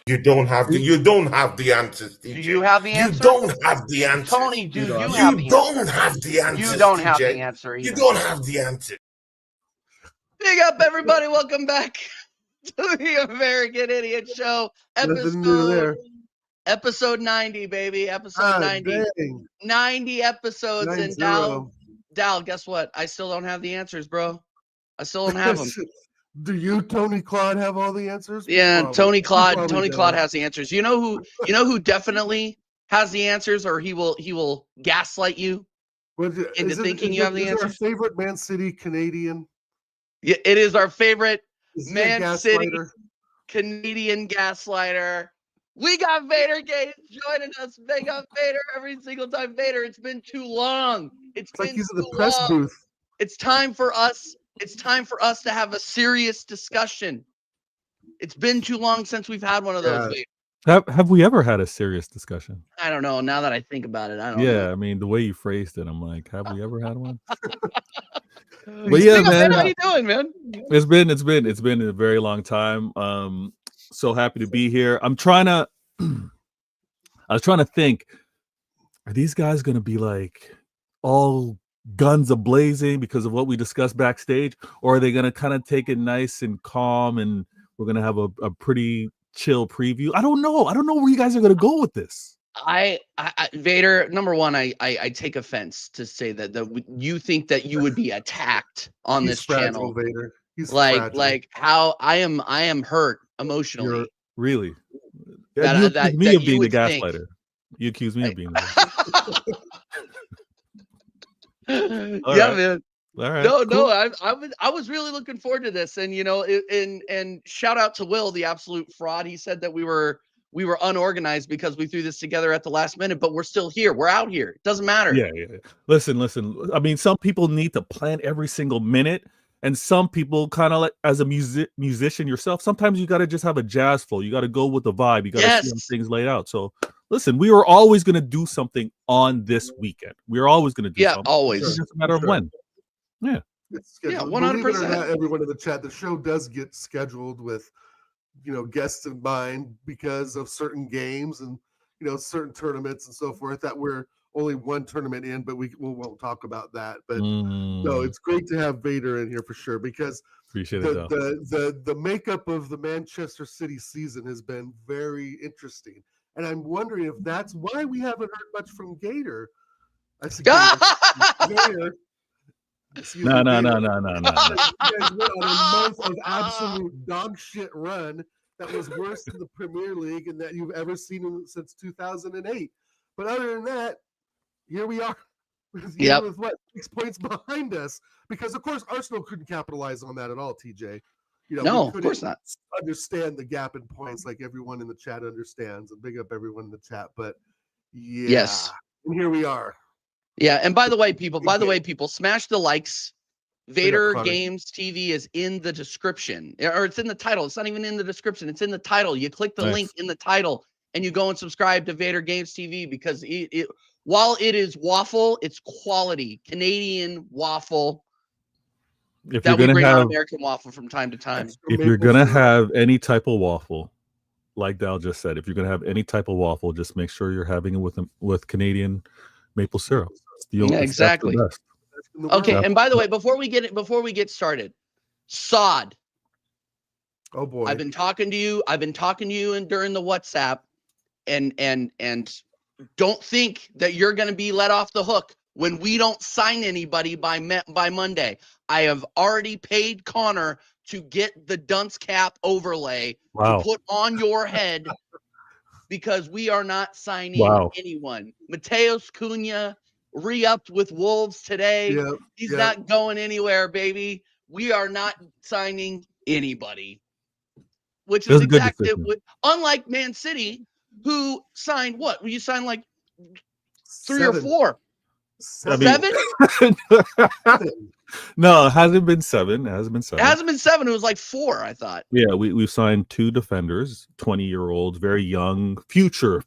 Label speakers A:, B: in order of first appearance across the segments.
A: You don't have the. You don't have the answers, TJ.
B: Do you have the answer?
A: You don't have the answers.
B: Tony, do you have the
A: You don't
B: answer?
A: have the answers.
B: You don't
A: TJ.
B: have the answer either.
A: You don't have the answer.
B: Big up, everybody. Welcome back to the American Idiot Show. Episode 90, baby. Episode 90.
C: Dang.
B: 90 episodes.
C: 90.
B: And Dal, guess what? I still don't have the answers, bro. I still don't have them.
C: Do you, Tony Claude, have all the answers?
B: Yeah,
C: Probably.
B: Tony Claude has the answers. You know who definitely has the answers, or he will gaslight you into thinking you have the answers?
C: Our favorite Man City Canadian.
B: Yeah, it is our favorite Man City
C: gaslighter?
B: Canadian gaslighter. We got Vader Gates joining us. Big up Vader every single time. Vader, it's been too long. It's
C: like
B: been
C: he's in the
B: too
C: press
B: long.
C: booth.
B: It's time for us. It's time for us to have a serious discussion. It's been too long since we've had one of those.
D: Have we ever had a serious discussion?
B: I don't know. Now that I think about it, I don't know.
D: Yeah, I mean, the way you phrased it, I'm like, have we ever had one?
B: But
D: yeah, man.
B: How you doing, man?
D: It's been a very long time. So happy to be here. I was trying to think, are these guys gonna be like all guns a-blazing because of what we discussed backstage, or are they gonna kind of take it nice and calm and we're gonna have a pretty chill preview? I don't know where you guys are gonna go with this.
B: I Vader, number one, I take offense to say that you think that you would be attacked on this channel.
C: Vader. He's
B: like how I am hurt emotionally.
D: Really?
B: You
D: accuse me of being the gaslighter. You accuse me of being the
B: yeah, man.
D: All right.
B: No, I was really looking forward to this, and and shout out to Will, the absolute fraud. He said that we were unorganized because we threw this together at the last minute, but we're still here. We're out here. It doesn't matter.
D: Yeah. Listen. I mean, some people need to plan every single minute, and some people kind of like, as a musician yourself, sometimes you got to just have a jazz flow. You got to go with the vibe. You got to see how things laid out. So listen, we were always going to do something on this weekend. We are always going to do something.
B: Always.
D: It's just a matter of when. Yeah.
C: It's scheduled.
B: 100%.
C: Believe it or not, everyone in the chat, the show does get scheduled with, guests in mind because of certain games and, certain tournaments and so forth that we're only one tournament in, but we won't talk about that. But no, it's great to have Vader in here for sure, because the makeup of the Manchester City season has been very interesting. And I'm wondering if that's why we haven't heard much from Gator. I see Gator.
D: No.
C: You guys went on a month of absolute dog shit run that was worse than the Premier League and that you've ever seen since 2008. But other than that, here we are. With 6 points behind us? Because of course Arsenal couldn't capitalize on that at all, TJ.
B: No, of course not.
C: Understand the gap in points like everyone in the chat understands, and big up everyone in the chat. But yeah,
B: yes,
C: and here we are.
B: Yeah, and by the way, people, smash the likes. Vader Games TV is in the description, or it's in the title. It's not even in the description. It's in the title. You click the link in the title, and you go and subscribe to Vader Games TV, because while it is waffle, it's quality Canadian waffle.
D: If you're gonna have
B: American waffle from time to time.
D: If you're gonna have any type of waffle, like Dal just said, if you're gonna have any type of waffle, just make sure you're having it with Canadian maple syrup.
B: Exactly. Okay, and by the way, before we get started, Sod.
C: Oh boy,
B: I've been talking to you and during the WhatsApp, and don't think that you're going to be let off the hook when we don't sign anybody by Monday. I have already paid Connor to get the dunce cap overlay to put on your head, because we are not signing anyone. Mateus Cunha re-upped with Wolves today. He's not going anywhere, baby. We are not signing anybody. Which is exactly unlike Man City, who signed what? You signed like 3 or 4. 7?
D: No, it hasn't been 7. It hasn't been 7.
B: It hasn't been 7. It was like 4, I thought.
D: Yeah, we've signed 2 defenders, 20-year-olds, very young, future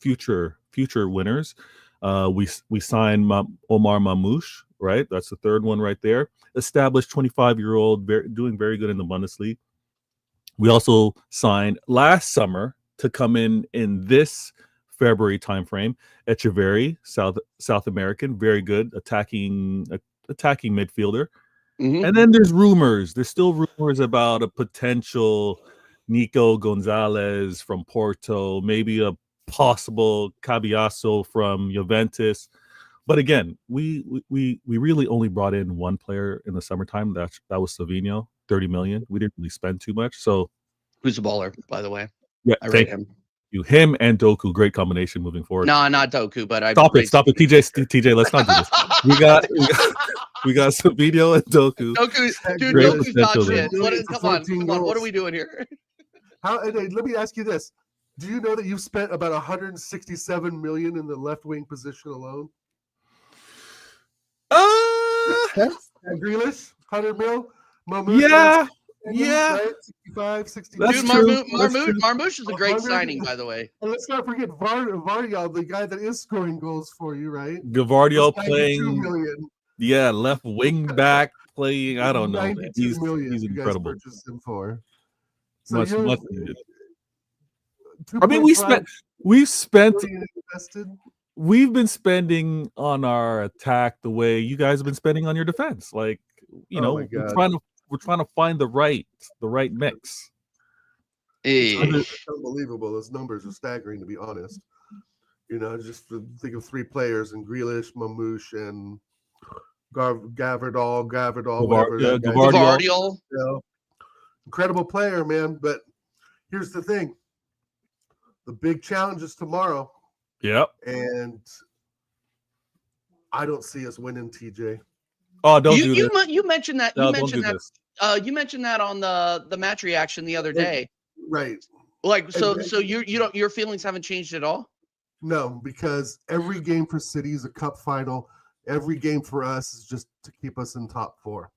D: winners. We signed Omar Mamouche, right? That's the third one right there. Established 25-year-old, doing very good in the Bundesliga. We also signed last summer to come in this February timeframe. Echeverry, South American, very good attacking midfielder.
B: Mhm.
D: And then there's rumors. There's still rumors about a potential Nico Gonzalez from Porto, maybe a possible Cabiasso from Juventus. But again, we really only brought in one player in the summertime. That was Savinho, 30 million. We didn't really spend too much. So
B: Who's a baller, by the way?
D: yeah,
B: I rate him.
D: Him and Doku, great combination moving forward.
B: No, not Doku, but I
D: Stop
B: rate
D: it, TJ. Let's not do this. We got Savinho and Doku.
B: Dude,
D: Great
B: Doku's not
D: potential
B: shit.
C: there.
B: Come on. What are we doing here?
C: Let me ask you this: do you know that you've spent about 167 million in the left wing position alone? Grealish, 100 mil.
D: Yeah.
C: Right? 65, 60.
D: That's
B: Dude,
D: true.
B: Marmouche is a great signing, by the way.
C: And let's not forget Vardial, the guy that is scoring goals for you, right?
D: Gavardio
C: That's 92
D: playing,
C: million.
D: left wing back playing. I don't know.
C: 92
D: He's
C: million you guys
D: incredible.
C: purchased him for. So
D: Much
C: you're
D: needed. I mean, we've spent.
C: invested.
D: We've been spending on our attack the way you guys have been spending on your defense. Like, we're trying to find the right mix.
C: It's unbelievable. Those numbers are staggering, to be honest. Just to think of three players in Grealish, Mamouche, and Gavardal,
B: Gavardio.
C: Incredible player, man. But here's the thing: the big challenge is tomorrow.
D: Yep.
C: And I don't see us winning, TJ.
D: Oh, don't do this.
B: You mentioned that.
D: No,
B: You mentioned that. You mentioned that on the match reaction the other day.
C: Right.
B: Like so your feelings haven't changed at all?
C: No, because every game for City is a cup final. Every game for us is just to keep us in top four.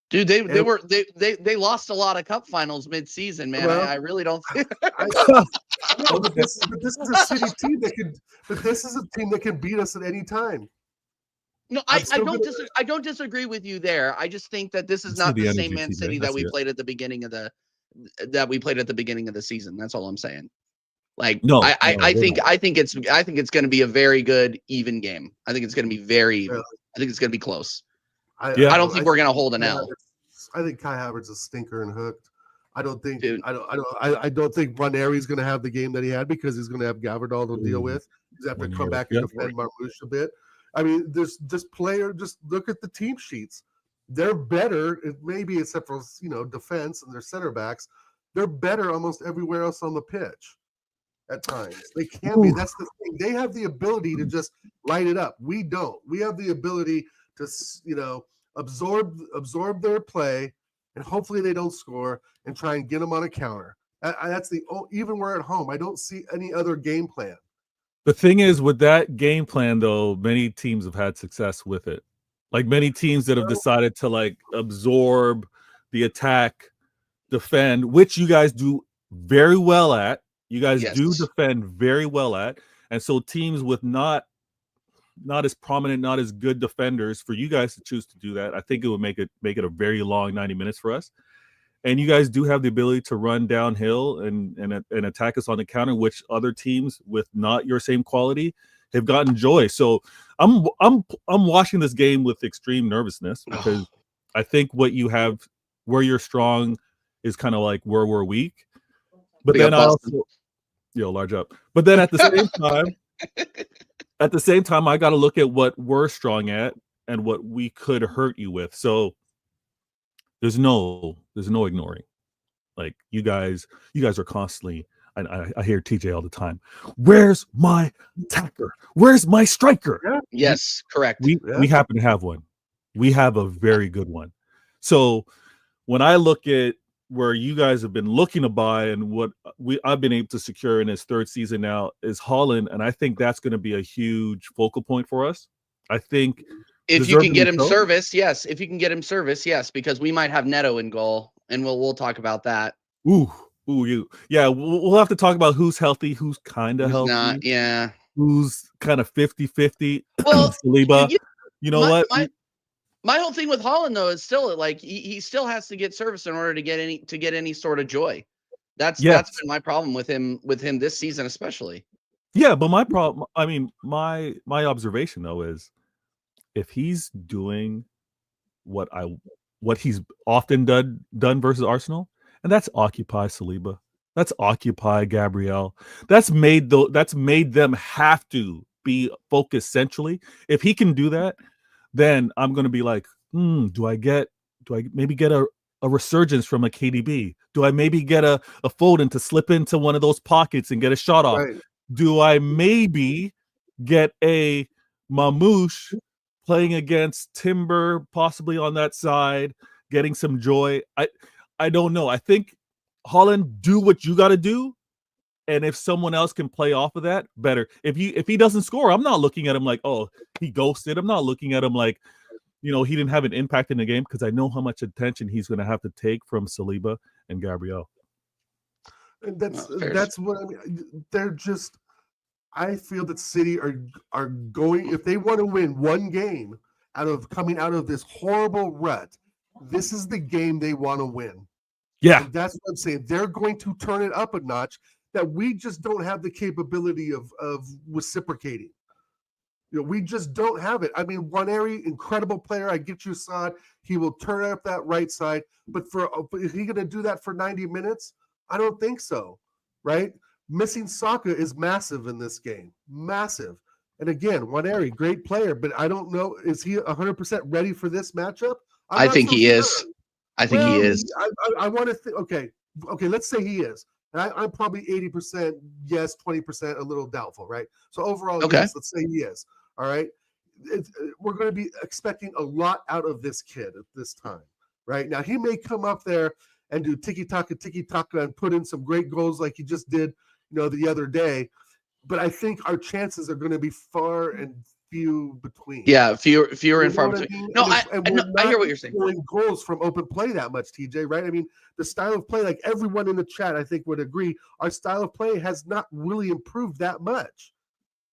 B: Dude, they lost a lot of cup finals mid-season, man.
C: Well,
B: I really don't think
C: but this is a City team this is a team that can beat us at any time.
B: No, I don't disagree with you there. I just think that this is not the same Man City that we played at the beginning of the season. That's all I'm saying. Like, no, I think it's going to be a very good even game. I think it's going to be I think it's going to be close. I don't think we're going to hold an L.
C: I think Kai Havertz is stinker and hooked. I don't think Ranieri's going to have the game that he had because he's going to have Gavardal to deal with. He's going to have to come back and defend Marmouche a bit. I mean, there's this player. Just look at the team sheets. They're better, maybe except for defense and their center backs. They're better almost everywhere else on the pitch. At times, they can be. That's the thing. They have the ability to just light it up. We don't. We have the ability to, absorb their play, and hopefully they don't score and try and get them on a counter. That's even we're at home. I don't see any other game plan.
D: The thing is, with that game plan, though, many teams have had success with it. Like many teams that have decided to absorb the attack, defend, which you guys do very well at. You guys do defend very well at. And so teams with not as prominent, not as good defenders, for you guys to choose to do that, I think it would make it a very long 90 minutes for us. And you guys do have the ability to run downhill and attack us on the counter, which other teams with not your same quality have gotten joy. So I'm watching this game with extreme nervousness because I think what you have, where you're strong, is kind of like where we're weak. But then I also, large up. But then at the same time, I got to look at what we're strong at and what we could hurt you with. So there's no ignoring. Like you guys are constantly. I hear TJ all the time. Where's my attacker? Where's my striker?
C: Yeah.
B: Yes, correct.
D: We happen to have one. We have a very good one. So when I look at where you guys have been looking to buy and what I've been able to secure in his third season now is Haaland, and I think that's going to be a huge focal point for us. I think
B: if you can get him service, yes. If you can get him service, yes, because we might have Neto in goal, and we'll talk about that.
D: We'll have to talk about who's healthy, who's kind of healthy,
B: not, yeah,
D: who's kind of 50-50.
B: Well,
D: Saliba, what?
B: My whole thing with Haaland though is still like he still has to get service in order to get any sort of joy. That's
D: Yes.
B: been my problem with him this season, especially.
D: Yeah, but my problem, I mean, my observation though is if he's doing what he's often done versus Arsenal, and that's occupy Saliba, that's occupy Gabriel, that's made them have to be focused centrally. If he can do that, then I'm going to be like, do I maybe get a resurgence from a KDB? Do I maybe get a Foden to slip into one of those pockets and get a shot off?
C: Right.
D: Do I maybe get a Mamouche playing against Timber, possibly on that side, getting some joy? I don't know. I think Holland, do what you got to do, and if someone else can play off of that, better. If he doesn't score, I'm not looking at him like, oh, he ghosted. I'm not looking at him like, he didn't have an impact in the game, because I know how much attention he's going to have to take from Saliba and Gabriel.
C: And that's what I mean. They're just. I feel that City are going, if they want to win one game coming out of this horrible rut, this is the game they want to win.
D: Yeah,
C: and that's what I'm saying. They're going to turn it up a notch that we just don't have the capability of reciprocating. We just don't have it. I mean, Nwaneri, incredible player. I get you, Saad. He will turn up that right side. But is he going to do that for 90 minutes? I don't think so, right? Missing Saka is massive in this game. Massive. And again, Nwaneri, great player, but I don't know. Is he 100% ready for this matchup?
B: I think he is. I think he is.
C: I want to think, okay, let's say he is. And I'm probably 80% yes, 20% a little doubtful, right? So overall, yes, let's say he is. All right. We're going to be expecting a lot out of this kid at this time, right? Now, he may come up there and do tiki-taka, and put in some great goals like he just did, the other day. But I think our chances are going to be far and few between.
B: Yeah, fewer and far between. No, I hear what you're saying.
C: Goals from open play that much, TJ, right? I mean, the style of play, like everyone in the chat, I think would agree, our style of play has not really improved that much,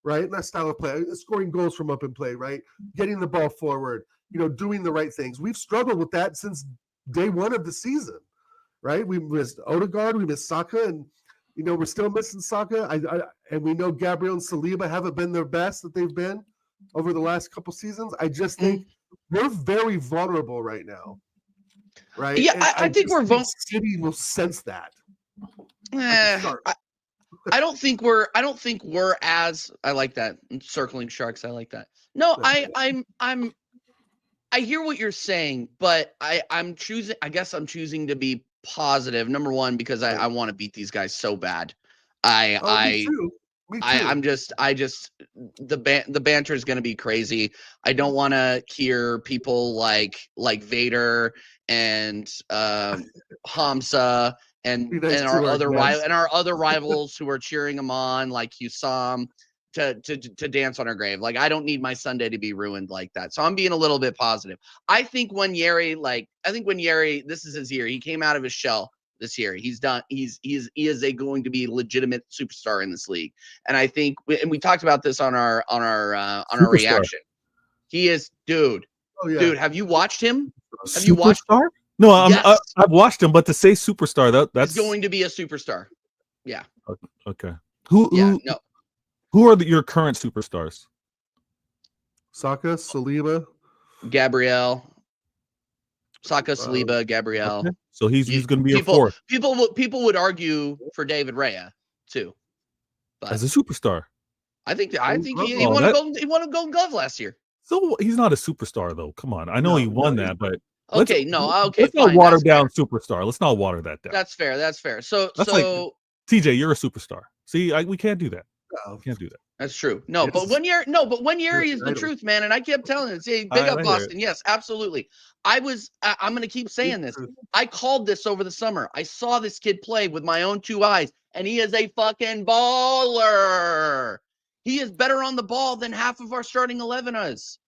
C: right? Not style of play, scoring goals from open play, right? Getting the ball forward, doing the right things. We've struggled with that since day one of the season, right? We missed Odegaard, we missed Saka, and we're still missing Saka. And we know Gabriel and Saliba haven't been their best that they've been over the last couple seasons. I just think we're very vulnerable right now, right?
B: Yeah, I think we're vulnerable.
C: City will sense that.
B: I don't think we're as. I like that. Circling sharks. I like that. No, I hear what you're saying, but I'm choosing. I guess I'm choosing to be positive. Number one, because I want to beat these guys so bad. Me too. I'm just the banter is going to be crazy. I don't want to hear people like Vader and Hamza and our other rivals who are cheering him on, like Hussam, to dance on our grave. Like, I don't need my Sunday to be ruined like that. So I'm being a little bit positive. I think Nwaneri, this is his year. He came out of his shell this year. He is going to be a legitimate superstar in this league. And I think, and we talked about this on our reaction. He is, dude. Oh, yeah. Dude, have you watched him? Have you watched him?
D: No, yes. I've watched him, but to say superstar, that's
B: going to be a superstar. Yeah.
D: Okay.
B: Who
D: are your current superstars?
C: Saka, Saliba,
B: Gabriel. Saka, Saliba, Gabriel.
D: Okay. So he's going to be a fourth.
B: People would argue for David Raya too, but
D: as a superstar.
B: I think he won a Golden Glove last year.
D: So he's not a superstar though. Come on, I know he won that, but
B: let's
D: not water down superstar. Let's not water that down.
B: That's fair. So
D: like, TJ, you're a superstar. See, we can't do that.
C: No.
D: We can't do that.
B: That's true. But one year is the truth, man. And I kept telling it. Say, big up Boston. Yes, absolutely. I'm going to keep saying this. I called this over the summer. I saw this kid play with my own two eyes, and he is a fucking baller. He is better on the ball than half of our starting 11 is.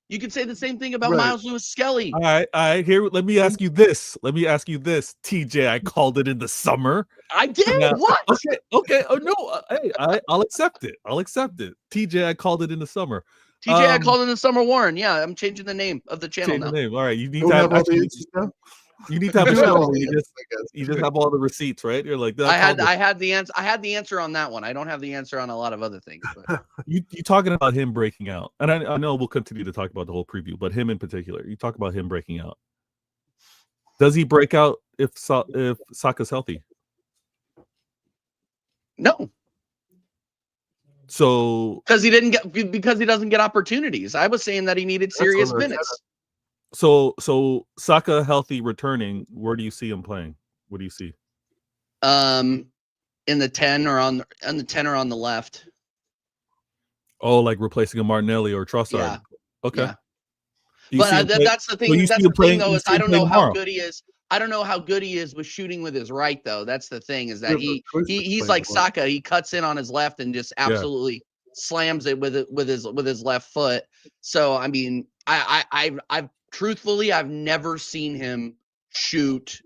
B: You could say the same thing about Miles Lewis-Skelly.
D: All right. Here, let me ask you this. TJ, I called it in the summer.
B: I did? Now, what?
D: Okay. Oh, no. Hey, I'll accept it. TJ, I called it in the summer.
B: TJ, I called it in the summer, Warren. Yeah, I'm changing the name of the channel now.
D: All right. You need to have You need to have a
C: You know,
D: show where
C: I guess.
D: you just have all the receipts, right? You're like,
B: I
D: that's all
B: had the answer. I had the answer on that one. I don't have the answer on a lot of other things. But.
D: you talking about him breaking out, and I know we'll continue to talk about the whole preview, but him in particular, you talk about him breaking out. Does he break out if Saka's healthy?
B: No,
D: so
B: because he doesn't get opportunities. I was saying that he needed serious minutes.
D: So Saka healthy returning, where do you see him playing? What do you see?
B: In the 10 or on the left.
D: Oh, like replacing a Martinelli or Trossard.
B: Yeah.
D: Okay.
B: Yeah. But that's the thing. That's the thing, though, is I don't know how good he is. I don't know how good he is with shooting with his right, though. That's the thing, is that he's like Saka. He cuts in on his left and just absolutely slams it with his left foot. So I mean, I've truthfully, I've never seen him shoot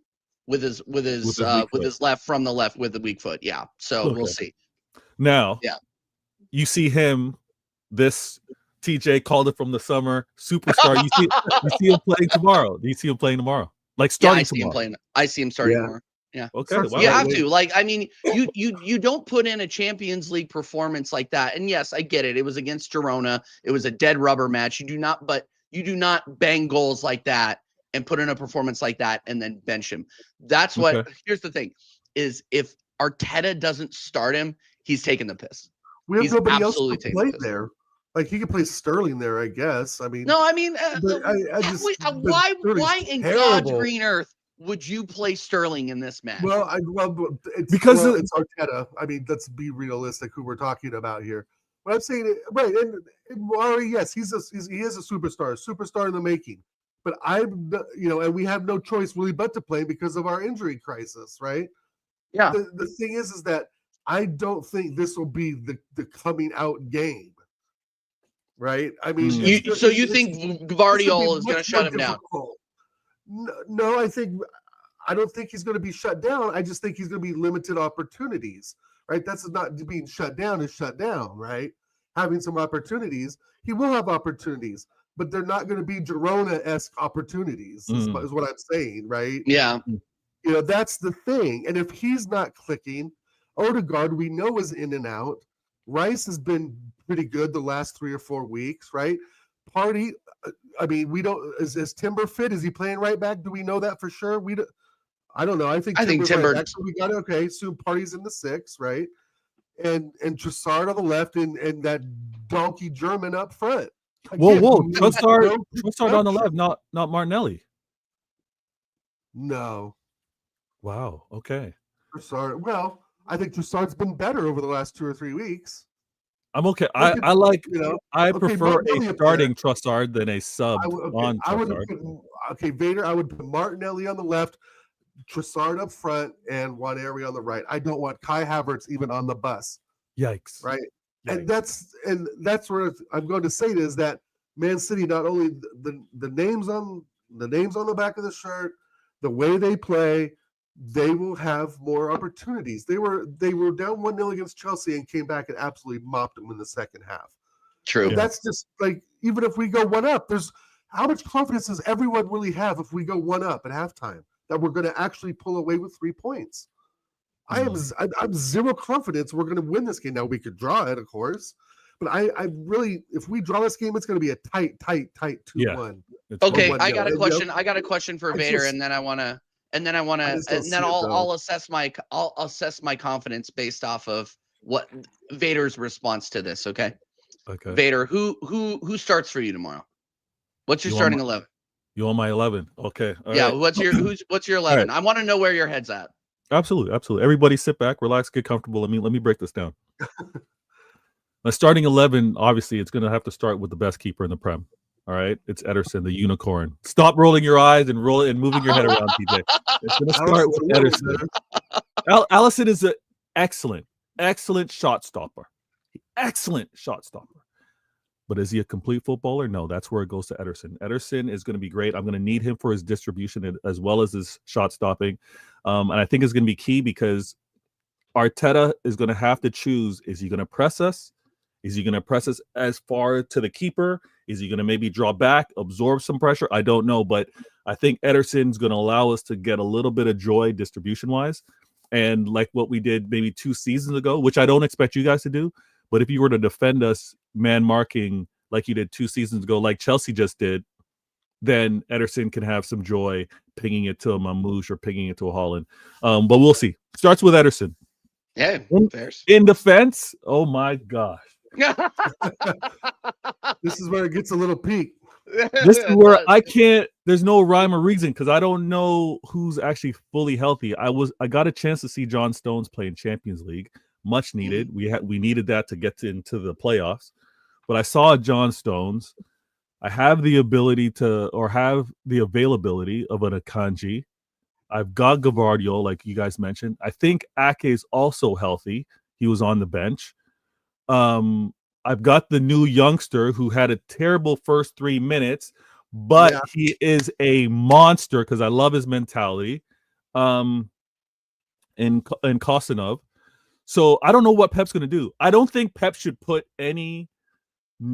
B: with his left from the left with the weak foot. Yeah. So we'll see.
D: Now,
B: yeah,
D: you see him. This TJ called it from the summer superstar. You see him playing tomorrow. Do you see him playing tomorrow? Like starting tomorrow?
B: I see him starting tomorrow. Yeah.
D: Okay.
B: Wow. You have to. Like, I mean, you don't put in a Champions League performance like that. And yes, I get it. It was against Girona. It was a dead rubber match. You do not bang goals like that and put in a performance like that and then bench him. That's what. Here's the thing: is if Arteta doesn't start him, he's taking the piss.
C: We have nobody else to play there. Like, he could play Sterling there, I guess. I mean,
B: no, I mean, why in God's green earth would you play Sterling in this match?
C: Well, it's Arteta. I mean, let's be realistic. Who we're talking about here? But I'm saying, right, and Mari, yes, he is a superstar in the making. But and we have no choice really but to play because of our injury crisis, right?
B: Yeah.
C: The thing is that I don't think this will be the coming out game. Right? I mean,
B: you think Gvardiol is going to shut him down?
C: No, I don't think he's going to be shut down. I just think he's going to be limited opportunities. Right? That's not being shut down. Is shut down. Right? Having some opportunities, he will have opportunities, but they're not going to be Girona-esque opportunities. Is what I'm saying. Right?
B: Yeah.
C: That's the thing. And if he's not clicking, Odegaard, we know, is in and out. Rice has been pretty good the last 3 or 4 weeks, right? Partey, I mean, we don't. Is Timber fit? Is he playing right back? Do we know that for sure? I don't know. I think Timber. Right, so we got okay. So Partey's in the 6, right? And Trossard on the left, and that donkey German up front.
D: Again, whoa! Trossard on the left, not Martinelli.
C: No.
D: Wow. Okay.
C: Trossard. Well, I think Trossard's been better over the last 2 or 3 weeks.
D: I'm okay. I like. I prefer a starting Trossard than a sub on Trossard.
C: Vader. I would put Martinelli on the left, Trossard up front, and Nwaneri on the right. I don't want Kai Havertz even on the bus.
D: Yikes!
C: Right,
D: Yikes.
C: and that's where I'm going to say it is that Man City, not only the names on the back of the shirt, the way they play, they will have more opportunities. They were down 1-0 against Chelsea and came back and absolutely mopped them in the second half.
B: True.
C: Yeah. That's just like, even if we go 1-up, there's how much confidence does everyone really have if we go 1-up at halftime that we're going to actually pull away with 3 points? I'm zero confidence we're going to win this game. Now we could draw it, of course, but I really, if we draw this game, it's going to be a tight 2-1.
B: Okay, I got a question. I got a question for Vader, and then I'll assess my confidence based off of what Vader's response to this. Okay. Vader, who starts for you tomorrow? What's your starting 11?
D: You want my 11? Okay. All
B: yeah.
D: right.
B: What's your 11? Right. I want to know where your head's at.
D: Absolutely. Everybody sit back, relax, get comfortable. Let me break this down. My starting 11, obviously, it's going to have to start with the best keeper in the Prem. All right, it's Ederson, the unicorn. Stop rolling your eyes and moving your head around, TJ. It's going to start with Ederson. Alisson is an excellent shot stopper. Excellent shot stopper. But is he a complete footballer? No, that's where it goes to Ederson. Ederson is going to be great. I'm going to need him for his distribution as well as his shot stopping. And I think it's going to be key because Arteta is going to have to choose, is he going to press us? Is he going to press us as far to the keeper? Is he going to maybe draw back, absorb some pressure? I don't know, but I think Ederson's going to allow us to get a little bit of joy distribution-wise. And like what we did maybe 2 seasons ago, which I don't expect you guys to do, but if you were to defend us man marking like you did 2 seasons ago, like Chelsea just did, then Ederson can have some joy pinging it to a Mamouche or pinging it to a Haaland. But we'll see. Starts with Ederson.
B: Yeah, fairs.
D: In defense, oh my gosh.
C: This is where it gets a little peak.
D: This is where I can't, there's no rhyme or reason because I don't know who's actually fully healthy. I got a chance to see John Stones play in Champions League. Much needed. We needed that to get into the playoffs. But I saw John Stones. I have the ability to, or have the availability of an Akanji. I've got Gavardio, like you guys mentioned. I think Ake is also healthy. He was on the bench. I've got the new youngster who had a terrible first 3 minutes, but he is a monster because I love his mentality. In Kostanov. So I don't know what Pep's going to do. I don't think Pep should put any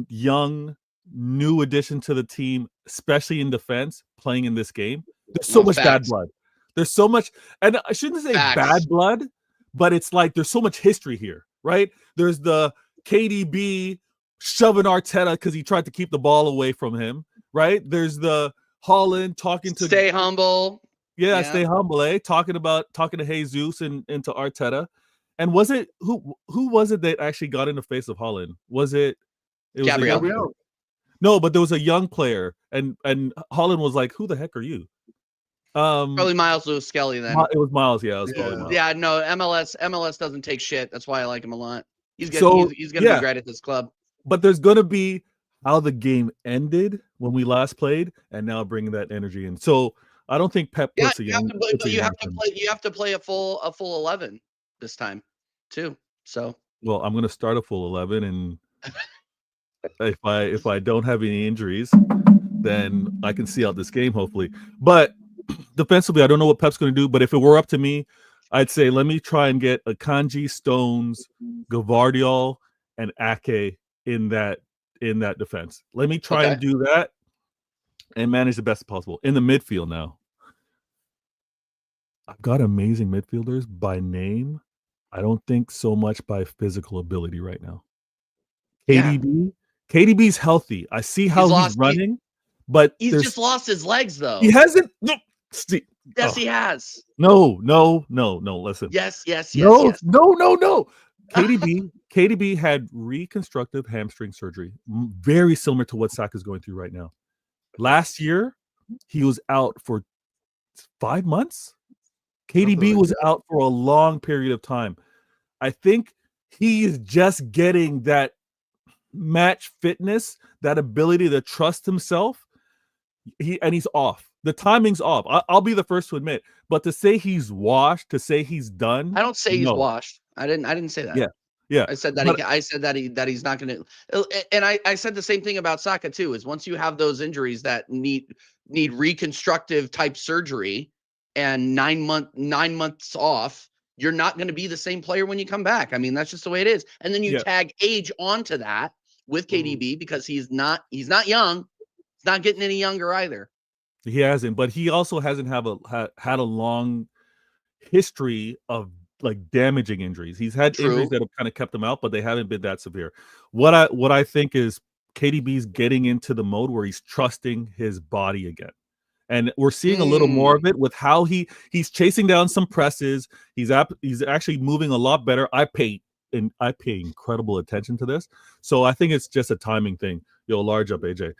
D: young, new addition to the team, especially in defense, playing in this game. There's so much bad blood. There's so much, and I shouldn't say bad blood, but it's like there's so much history here, right? There's the KDB shoving Arteta because he tried to keep the ball away from him, right? There's the Haaland talking to
B: stay humble.
D: Yeah, stay humble, talking to Jesus and to Arteta. And was it who was it that actually got in the face of Haaland? It was
B: Gabriel.
D: No, but there was a young player, and Haaland was like, "Who the heck are you?"
B: Probably Miles Lewis Skelly then.
D: It was Miles, yeah. It was probably Miles.
B: Yeah, no, MLS doesn't take shit. That's why I like him a lot. He's gonna be great at this club.
D: But there's gonna be how the game ended when we last played, and now bringing that energy in. So I don't think Pep puts
B: you have to play a full 11 this time too. So
D: well, I'm gonna start a full 11, and if I don't have any injuries, then I can see out this game hopefully. But defensively, I don't know what Pep's going to do, but if it were up to me, I'd say let me try and get Akanji, Stones, Gavardiol, and Ake in that defense. Let me try and do that and manage the best possible. In the midfield now, I've got amazing midfielders by name. I don't think so much by physical ability right now. KDB's healthy. I see how he's running, but
B: he's just lost his legs though.
D: He hasn't. No, Steve.
B: Yes, he has.
D: No. Listen.
B: Yes.
D: No. KDB had reconstructive hamstring surgery, very similar to what Saka's going through right now. Last year, he was out for 5 months. KDB was out for a long period of time. I think he is just getting that match fitness, that ability to trust himself. He's off. The timing's off. I'll be the first to admit. But to say he's washed, to say he's done,
B: I don't say he's washed. I didn't say that.
D: Yeah.
B: I said that he's not going to. And I said the same thing about Saka too. Is once you have those injuries that need reconstructive type surgery and 9 months off, you're not going to be the same player when you come back. I mean, that's just the way it is. And then you tag age onto that with KDB because he's not young. He's not getting any younger either.
D: He hasn't, but he also hasn't had a long history of like damaging injuries. He's had injuries that have kind of kept him out, but they haven't been that severe. What I think is KDB's getting into the mode where he's trusting his body again. And we're seeing a little more of it with how he's chasing down some presses. He's actually moving a lot better. I pay incredible attention to this. So I think it's just a timing thing. You'll large up, AJ.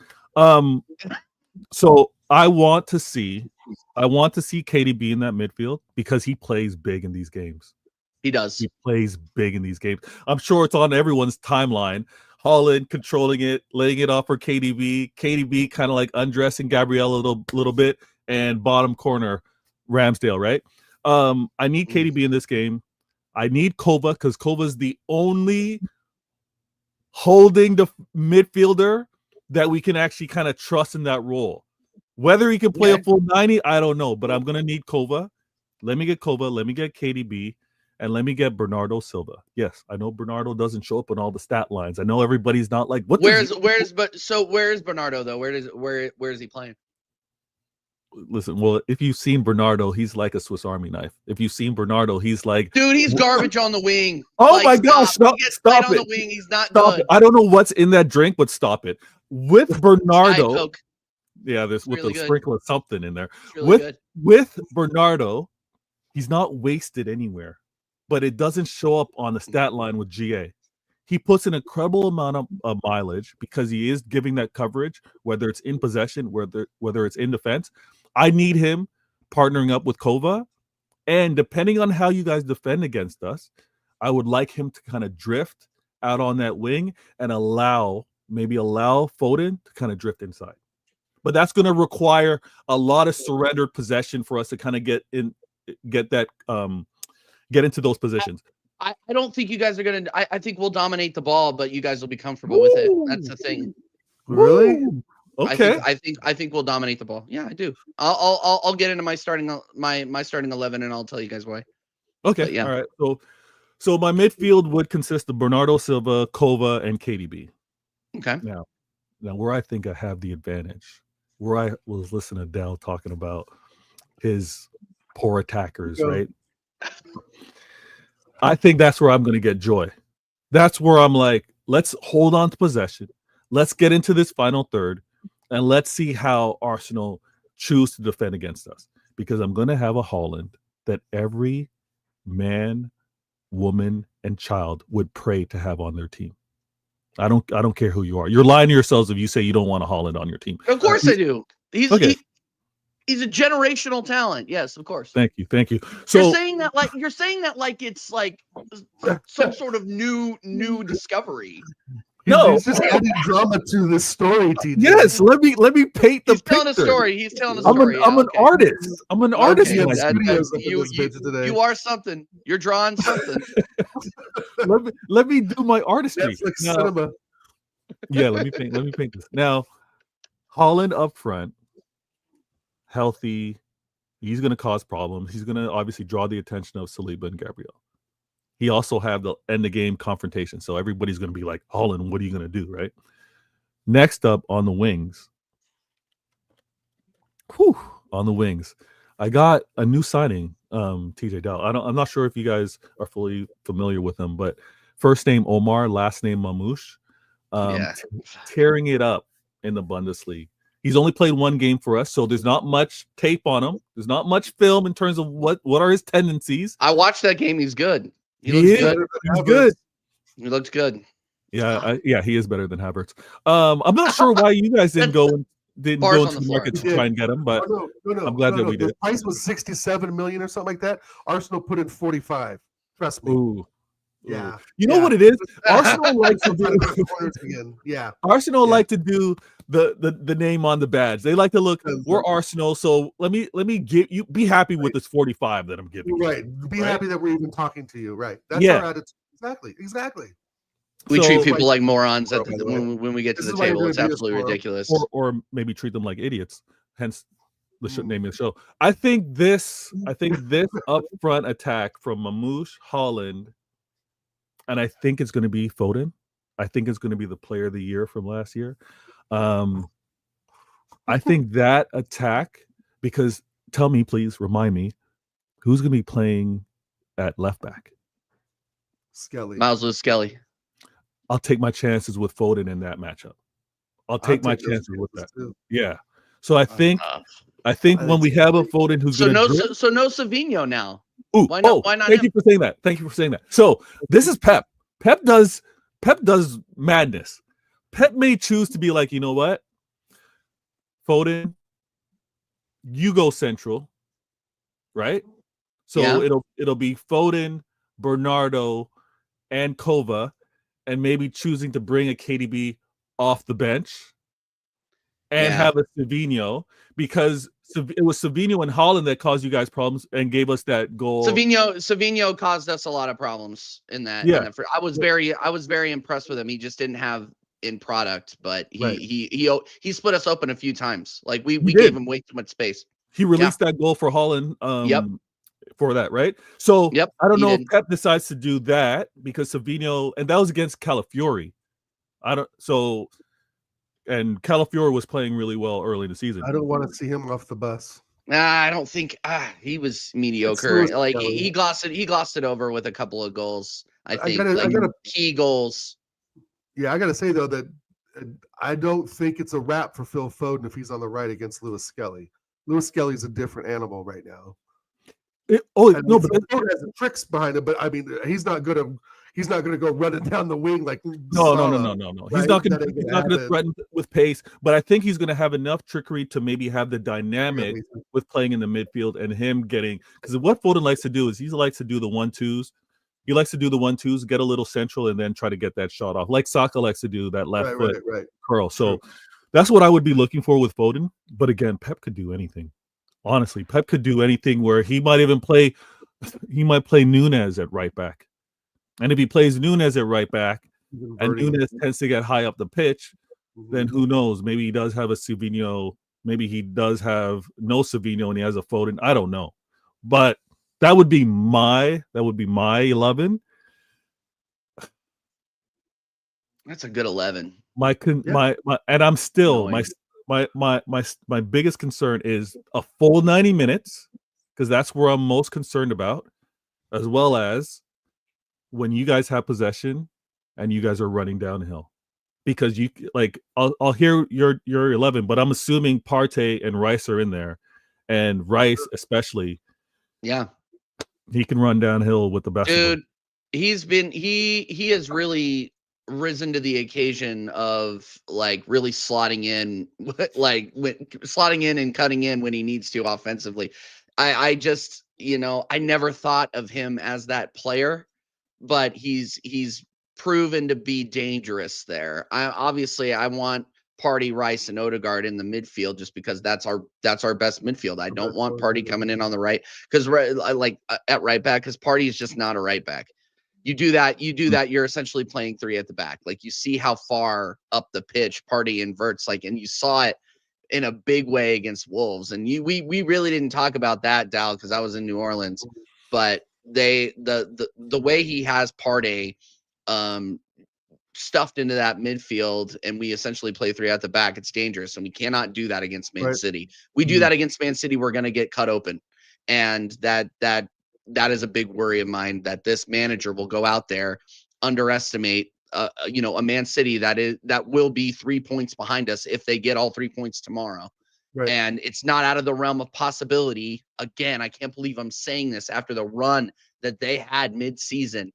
D: So I want to see KDB in that midfield because he plays big in these games.
B: He does.
D: He plays big in these games. I'm sure it's on everyone's timeline. Haaland controlling it, laying it off for KDB. KDB kind of like undressing Gabriel a little bit, and bottom corner Ramsdale, right? I need KDB in this game. I need Kova because Kova's the only holding the midfielder that we can actually kind of trust in that role. Whether he can play a full 90, I don't know, but I'm going to need Kova. Let me get Kova. Let me get KDB. and let me get Bernardo Silva. Yes, I know Bernardo doesn't show up on all the stat lines. I know everybody's not like, what?
B: Where's Bernardo though? Where is he playing?
D: Listen, well, if you've seen Bernardo, he's like a Swiss Army knife. If you've seen Bernardo, he's like,
B: dude, he's garbage on the wing.
D: Oh
B: Like,
D: my gosh,
B: He gets
D: stop
B: played
D: it.
B: on the wing. He's not
D: Stop
B: good.
D: it. I don't know what's in that drink, but stop it. With
B: Diet
D: Bernardo,
B: Coke.
D: yeah, there's with
B: really
D: the
B: good.
D: sprinkle of something in there.
B: It's really good.
D: With Bernardo, he's not wasted anywhere, but it doesn't show up on the stat line with GA. He puts an incredible amount of mileage because he is giving that coverage, whether it's in possession, whether it's in defense. I need him partnering up with Kova, and depending on how you guys defend against us, I would like him to kind of drift out on that wing and allow Foden to kind of drift inside. But that's going to require a lot of surrendered possession for us to kind of get into those positions.
B: I don't think you guys are gonna. I think we'll dominate the ball, but you guys will be comfortable with it. That's the thing.
C: Really?
D: Woo! Okay.
B: I think we'll dominate the ball. Yeah, I do. I'll get into my starting 11 and I'll tell you guys why.
D: Okay.
B: But yeah.
D: All right. So my midfield would consist of Bernardo Silva, Kova, and KDB.
B: Okay.
D: Now where I think I have the advantage, where I was listening to Dell talking about his poor attackers, right? I think that's where I'm going to get joy. That's where I'm like, let's hold on to possession. Let's get into this final third, and let's see how Arsenal choose to defend against us. Because I'm going to have a Haaland that every man, woman, and child would pray to have on their team. I don't care who you are. You're lying to yourselves if you say you don't want a Haaland on your team.
B: Of course I do. He's
D: okay.
B: He's a generational talent. Yes, of course.
D: Thank you. So
B: you're saying that like it's like some sort of new discovery.
D: No,
C: he's just adding drama to this story, TJ.
D: Yes, let me paint the
B: He's telling a
D: picture.
B: story. He's telling a story.
D: I'm an artist. I'm an artist.
C: Okay,
B: You are something. You're drawing something.
D: let me do my artistry.
C: Netflix
D: now,
C: cinema.
D: Yeah, let me paint this. Now, Haaland up front, healthy. He's going to cause problems. He's going to obviously draw the attention of Saliba and Gabriel. He also have the end of game confrontation. So everybody's going to be like, Haaland, what are you going to do, right? Next up on the wings. On the wings. I got a new signing, TJ Dell. I'm not sure if you guys are fully familiar with him, but first name Omar, last name Mamouche. Tearing it up in the Bundesliga. He's only played one game for us, so there's not much tape on him. There's not much film in terms of what are his tendencies.
B: I watched that game. He's good. He
D: looks
B: good.
D: He's good.
B: He looks good.
D: Yeah, he is better than Havertz. I'm not sure why you guys didn't go into the market to try and get him, but
C: no,
D: I'm glad that we did.
C: The price was 67 million or something like that. Arsenal put in 45. Trust me.
D: Ooh.
C: Yeah.
D: You know what it is? Arsenal likes to do
C: again. Yeah.
D: Arsenal like to do the name on the badge. They like to look, we're Arsenal, so let me give you be happy with this 45 that I'm giving you.
C: Right. Be happy that we're even talking to you. Right. That's our attitude. Exactly.
B: We treat people like morons when we get to the table. It's absolutely ridiculous.
D: Or maybe treat them like idiots. Hence the name of the show. I think this upfront attack from Mamouche, Haaland, and I think it's going to be Foden. I think it's going to be the player of the year from last year. I think that attack, because tell me, please remind me, who's going to be playing at left back?
C: Skelly.
B: Miles Lewis Skelly.
D: I'll take my chances with Foden in that matchup. I'll take my chances with that. Too. Yeah. So I think when we have a Foden who's
B: no Savinho now.
D: Ooh,
B: why not? Why not?
D: Thank you for saying that. So this is Pep. Pep does madness. Pep may choose to be like, you know what, Foden, you go central, right? So it'll be Foden, Bernardo, and Kova, and maybe choosing to bring a KDB off the bench and have a Savinho, because it was Savinho and Haaland that caused you guys problems and gave us that goal.
B: Savinho caused us a lot of problems in that.
D: Yeah.
B: I was very impressed with him. He just didn't have in product, but he split us open a few times. Like we gave him way too much space.
D: He released that goal for Haaland. for that, right? So
B: Yep,
D: I don't
B: he
D: know
B: did.
D: if Pep decides to do that because Savinho, and that was against Calafiori. And Calafiori was playing really well early in the season.
C: I don't want to see him off the bus.
B: Nah, I don't think he was mediocre.
C: Lewis
B: Like
C: Kelly.
B: he glossed it over with a couple of goals. I think
C: I gotta
B: key goals.
C: Yeah, I got to say, though, that I don't think it's a wrap for Phil Foden if he's on the right against Lewis Skelly. Lewis Skelly's a different animal right now. I mean,
D: No,
C: Phil
D: but
C: Foden has the tricks behind him, but I mean, he's not going to go running down the wing like
D: no.
C: Salah,
D: He's
C: right?
D: not going
C: That ain't
D: to
C: happen.
D: threaten with pace, but I think he's going to have enough trickery to maybe have the dynamic
C: Really.
D: with playing in the midfield and him getting, because what Foden likes to do is he likes to do the 1-2s. He likes to do the 1-2s, get a little central, and then try to get that shot off, like Saka likes to do that left foot
C: Right.
D: curl. So
C: True.
D: that's what I would be looking for with Foden. But again, Pep could do anything. Honestly, Pep could do anything where he might play Nunez at right back. And if he plays Nunez at right back and Nunez tends to get high up the pitch, then who knows? Maybe he does have a Savinho. Maybe he does have no Savinho and he has a Foden. I don't know. But that would be my 11.
B: That's a good 11.
D: And I'm still my biggest concern is a full 90 minutes, because that's where I'm most concerned about, as well as when you guys have possession and you guys are running downhill. Because you I'll hear your 11, but I'm assuming Partey and Rice are in there, and Rice especially.
B: Yeah,
D: he can run downhill with the best.
B: Dude, he has really risen to the occasion of like really slotting in and cutting in when he needs to offensively. I just, I never thought of him as that player, but he's proven to be dangerous there. I want Partey, Rice, and Odegaard in the midfield just because that's our best midfield. I don't want Partey coming in on the right because at right back, because Partey is just not a right back. You do that, you're essentially playing three at the back. Like, you see how far up the pitch Partey inverts, and you saw it in a big way against Wolves. And we really didn't talk about that, Dal, because I was in New Orleans, but the way he has Partey stuffed into that midfield, and we essentially play three at the back, it's dangerous, and we cannot do that against Man City. We do that against Man City, we're going to get cut open, and that is a big worry of mine, that this manager will go out there, underestimate a Man City that will be 3 points behind us if they get all 3 points tomorrow. Right. And it's not out of the realm of possibility. Again, I can't believe I'm saying this after the run that they had mid-season.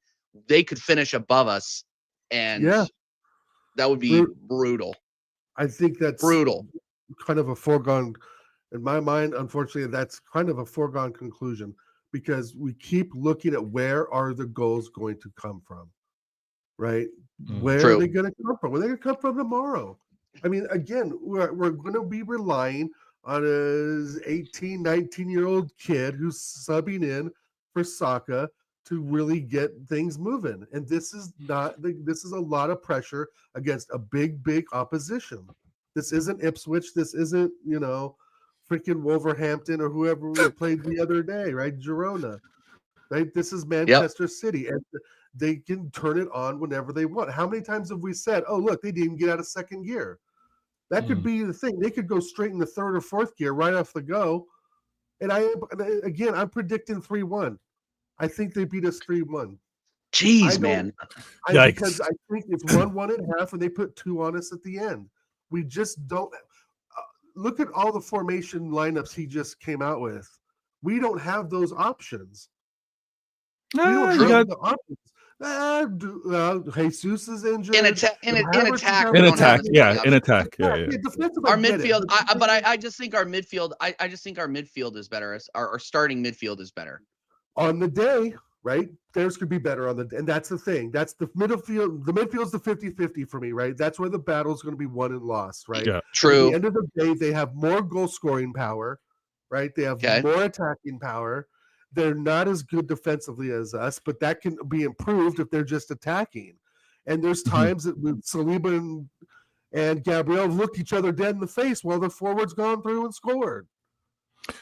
B: They could finish above us, and that would be brutal.
C: I think that's
B: brutal.
C: Kind of a foregone, in my mind. Unfortunately, that's kind of a foregone conclusion, because we keep looking at where are the goals going to come from, right? Where are they going to come from? Where are they going to come from tomorrow? I mean, again, we're going to be relying on a 18, 19-year-old kid who's subbing in for Saka to really get things moving. And this is a lot of pressure against a big opposition. This isn't Ipswich. This isn't, freaking Wolverhampton or whoever we played the other day, right? Girona, right? This is Manchester City, and they can turn it on whenever they want. How many times have we said, oh, look, they didn't get out of second gear? That could be the thing. They could go straight in the third or fourth gear right off the go. And I'm predicting 3-1. I think they beat us 3-1.
B: Jeez, man.
C: Because I think it's 1-1 at half, and they put 2 on us at the end. We just don't look at all the formation lineups he just came out with. We don't have those options. We don't have the options. Jesus is injured.
B: In attack.
D: Yeah.
B: Our midfield, I just think our midfield is better. Our starting midfield is better.
C: On the day, right? Theirs could be better on the day. And that's the thing. That's the midfield. The midfield's the 50-50 for me, right? That's where the battle's going to be won and lost, right?
D: Yeah.
B: True.
C: At the end of the day, they have more goal scoring power, right? They have more attacking power. They're not as good defensively as us, but that can be improved if they're just attacking. And there's times that Saliba and Gabriel look each other dead in the face while the forward's gone through and scored.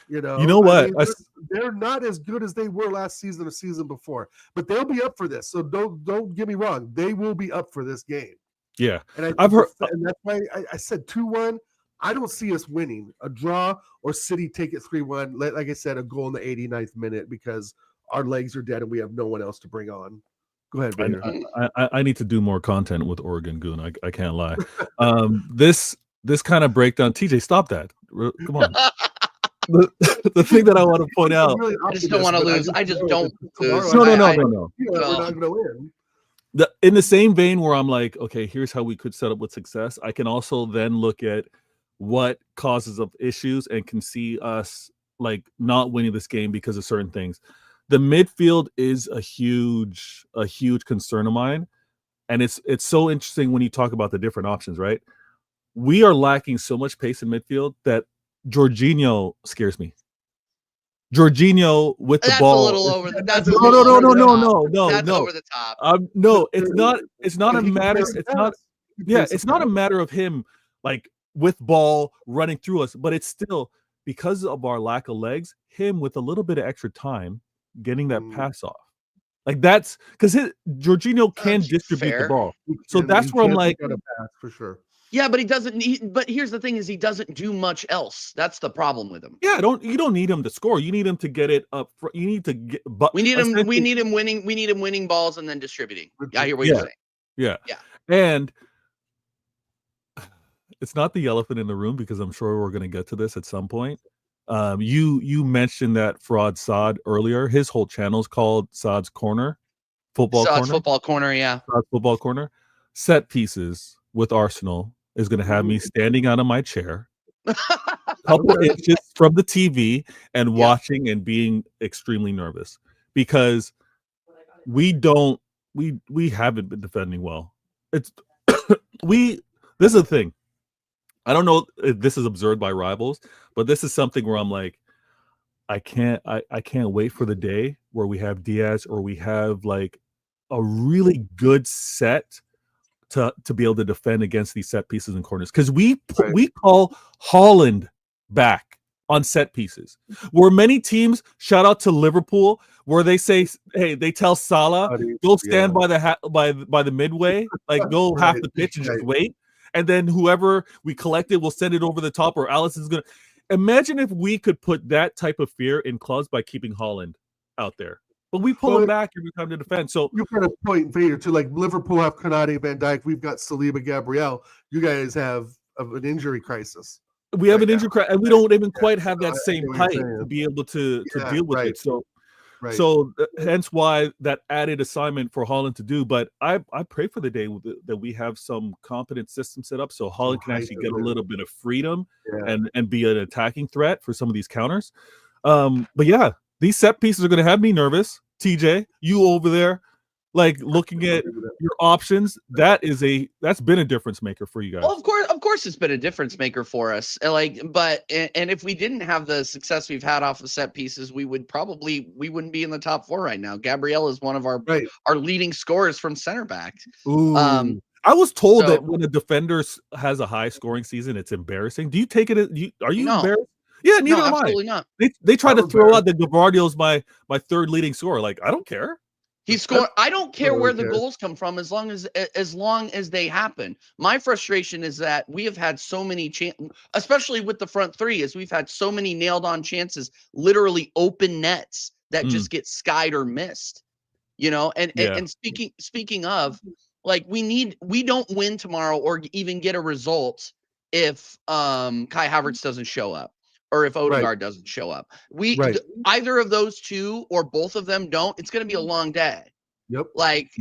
C: You know
D: You know what?
C: they're not as good as they were last season or season before, but they'll be up for this. So don't get me wrong. They will be up for this game.
D: Yeah.
C: And
D: I've heard
C: and that's why I said 2-1. I don't see us winning. A draw or City take it 3-1. Like I said, a goal in the 89th minute because our legs are dead and we have no one else to bring on. Go ahead, Vader.
D: I need to do more content with Oregon Goon. I can't lie. This kind of breakdown. TJ, stop that. Come on. The thing that I want to point out.
C: Really
B: I just don't want to lose. I just don't lose.
D: No.
C: We're not going to win.
D: In the same vein where I'm like, okay, here's how we could set up with success. I can also then look at what causes of issues and can see us like not winning this game because of certain things. The midfield is a huge concern of mine. And it's so interesting when you talk about the different options, right? We are lacking so much pace in midfield that Jorginho scares me. Jorginho with the ball.
B: That's a little over. That's
D: No.
B: That's over the top.
D: No, it's not a matter. It's not a matter of him like with ball running through us, but it's still because of our lack of legs, him with a little bit of extra time getting that pass off. Like that's because Jorginho can distribute the ball. So that's where I'm like,
C: pass for sure.
B: Yeah, but he doesn't. But here's the thing: is he doesn't do much else. That's the problem with him.
D: Yeah, you don't need him to score. You need him to get it up. You need to get. But
B: we need him. We need him winning. We need him winning balls and then distributing. I hear what you're saying.
D: Yeah. And it's not the elephant in the room because I'm sure we're going to get to this at some point. You mentioned that Fraud Saad earlier. His whole channel is called Saad's Corner,
B: Saad's Football Corner. Yeah,
D: Saad's Football Corner. Set pieces with Arsenal is going to have me standing out of my chair, a couple inches from the TV, and watching and being extremely nervous because we haven't been defending well. It's this is the thing. I don't know if this is observed by rivals, but this is something where I'm like, I can't wait for the day where we have Diaz or we have like a really good set to be able to defend against these set pieces and corners. Because we call Haaland back on set pieces. Where many teams, shout out to Liverpool, where they say, hey, they tell Salah, go stand by the midway, like go half the pitch and just wait. And then whoever we collected will send it over the top, or Alisson's gonna. Imagine if we could put that type of fear in clubs by keeping Haaland out there. But we pull him back every time to defend. So
C: you got a point, Vader, too. Like Liverpool have Konate, Van Dijk. We've got Saliba, Gabriel. You guys have an injury crisis.
D: We have an injury crisis, and we don't even quite have that same height to be able to deal with it. So hence why that added assignment for Haaland to do. But I pray for the day that we have some competent system set up so Haaland can actually get a little bit of freedom and be an attacking threat for some of these counters. But yeah, these set pieces are going to have me nervous. TJ, you over there, like looking at your options, that's been a difference maker for you guys.
B: Well, of course, it's been a difference maker for us. But if we didn't have the success we've had off of set pieces, we wouldn't be in the top 4 right now. Gabriel is one of our leading scorers from center back.
D: Ooh. I was told that when a defender has a high scoring season, it's embarrassing. Do you take it? Are you embarrassed? Yeah, neither am I.
B: Absolutely not.
D: They try to throw out the Gavardio's my third leading scorer. Like, I don't care.
B: He scored. I don't care where the goals come from as long as they happen. My frustration is that we have had so many chances, especially with the front three, is we've had so many nailed on chances, literally open nets that just get skied or missed. You know, and speaking of, like we don't win tomorrow or even get a result if Kai Havertz doesn't show up. Or if Odegaard doesn't show up, either of those two or both of them don't. It's going to be a long day.
C: Yep.
B: Like,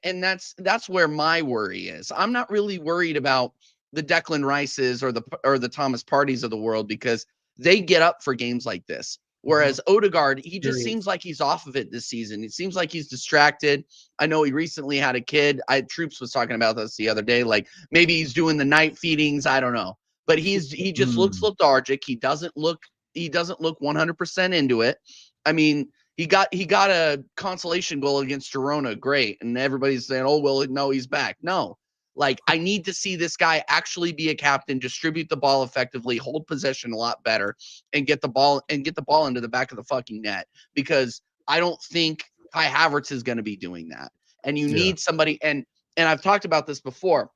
B: and that's where my worry is. I'm not really worried about the Declan Rices or the Thomas Partys of the world because they get up for games like this. Whereas Odegaard, he just seems like he's off of it this season. It seems like he's distracted. I know he recently had a kid. Troops was talking about this the other day. Like maybe he's doing the night feedings. I don't know. But he just looks lethargic. He doesn't look 100% into it. I mean, he got a consolation goal against Girona, great, and everybody's saying, "Oh well, no, he's back." No, Like, I need to see this guy actually be a captain, distribute the ball effectively, hold possession a lot better, and get the ball into the back of the fucking net. Because I don't think Kai Havertz is going to be doing that. And you need somebody, and I've talked about this before.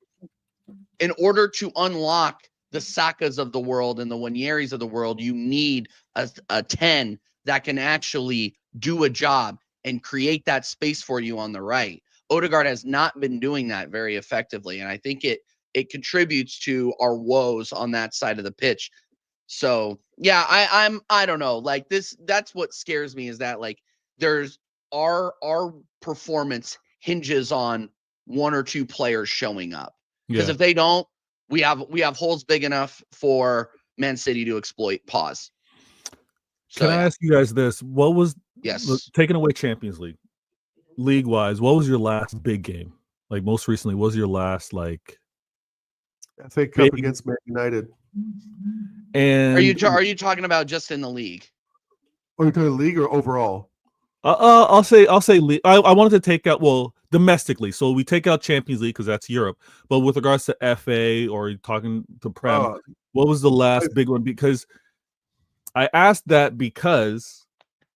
B: In order to unlock the Sakas of the world and the Wanieris of the world, you need a 10 that can actually do a job and create that space for you on the right. Odegaard has not been doing that very effectively, and I think it contributes to our woes on that side of the pitch. So yeah, I don't know. Like this, that's what scares me, is that like there's our performance hinges on one or two players showing up. Because if they don't, we have holes big enough for Man City to exploit. Pause. So,
D: Can I ask you guys this? What was taking away Champions League wise? What was your last big game? Like most recently, what was your last like
C: FA Cup against Man United?
D: And
B: are you talking about just in the league?
C: Are you talking league or overall?
D: I'll say league. I wanted to take out domestically, so we take out Champions League because that's Europe. But with regards to FA or talking to Prem, what was the last big one? Because I asked that because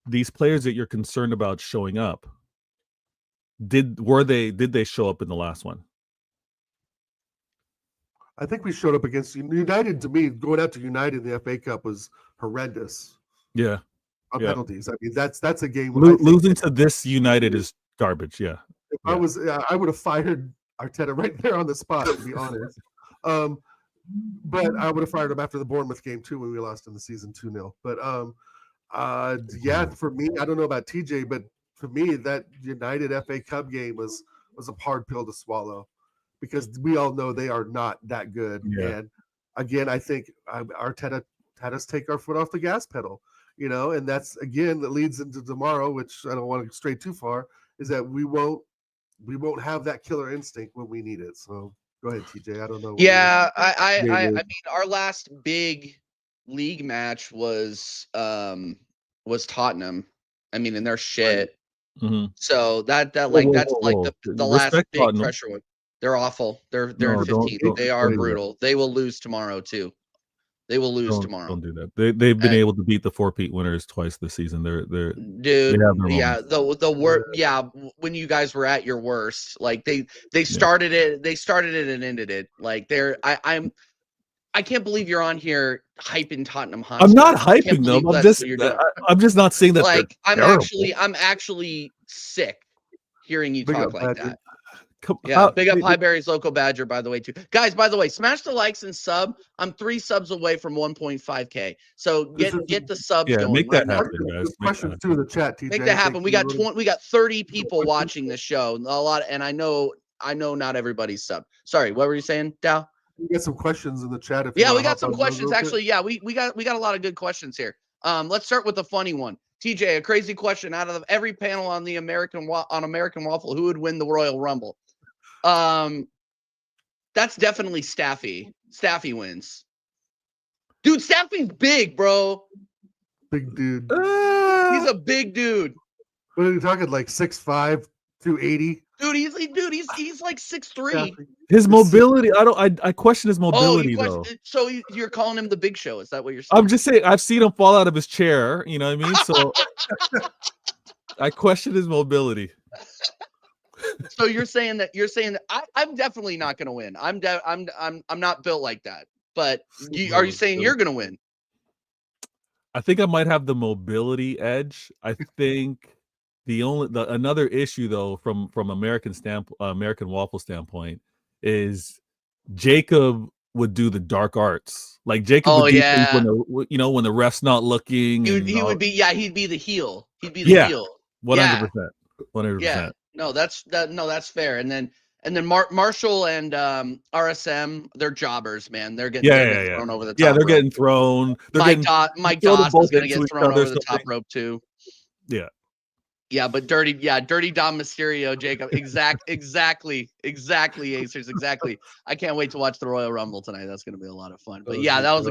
D: these players that you're concerned about showing up, did they show up in the last one?
C: I think we showed up against United. To me, going out to United in the FA Cup was horrendous.
D: Yeah.
C: On penalties. I mean, that's a game.
D: Losing to this United is garbage. Yeah.
C: If I would have fired Arteta right there on the spot, to be honest. But I would have fired him after the Bournemouth game too, when we lost in the season 2-0. But for me, I don't know about TJ, but for me, that United FA Cup game was a hard pill to swallow, because we all know they are not that good. Yeah. And again, I think Arteta had us take our foot off the gas pedal. And that's again that leads into tomorrow, which I don't want to stray too far, is that we won't have that killer instinct when we need it. So go ahead, TJ. I don't know.
B: Yeah, I mean, our last big league match was Tottenham. I mean, and they're shit.
D: Mm-hmm.
B: So that's like the last big Tottenham. Pressure one. They're awful. They're in 15th. They are brutal. They will lose tomorrow too. They will lose tomorrow.
D: Don't do that. They've been able to beat the 4-peat winners twice this season. They have
B: the worst. Yeah, when you guys were at your worst, like they started it and ended it. Like I can't believe you're on here hyping Tottenham Hotspur.
D: I'm not hyping them. I'm just not saying that.
B: Like I'm actually sick hearing you talk like that. Big up Highbury's Local Badger, by the way, too. Guys, by the way, smash the likes and sub. I'm 3 subs away from 1.5K. So get the subs going.
D: Make that happen, guys.
C: Questions too in the chat, TJ.
B: Make that happen. We got 30 people watching this show. A lot, and I know not everybody's sub. Sorry, what were you saying, Dow?
C: We got some questions in the chat.
B: We got some questions. Actually, we got a lot of good questions here. Let's start with a funny one. TJ, a crazy question. Out of every panel on the American Waffle, who would win the Royal Rumble? That's definitely Staffy. Staffy wins. Dude, Staffy's big, bro.
C: Big dude.
B: He's a big dude.
C: What are you talking, like 6'5", 280?
B: Dude, he's like 6'3".
D: His mobility, I question his mobility though.
B: So you're calling him the Big Show? Is that what you're saying?
D: I'm just saying I've seen him fall out of his chair. You know what I mean? So I question his mobility.
B: So you're saying that I'm definitely not going to win. I'm not built like that. But are you saying you're going to win?
D: I think I might have the mobility edge. I think another issue though from American Waffle standpoint is Jacob would do the dark arts. Like Jacob would do things when the ref's not looking. He'd
B: be the heel. He'd be the heel.
D: 100%. 100%.
B: Yeah. No, that's fair. And then Marshall and RSM, they're jobbers, man. They're getting thrown over the top.
D: Yeah, they're
B: rope.
D: Getting thrown.
B: Mike Doss is going to get thrown over the top rope too.
D: Yeah.
B: Yeah, but dirty Dom Mysterio, Jacob. Exactly, Acers, exactly. I can't wait to watch the Royal Rumble tonight. That's going to be a lot of fun. But that was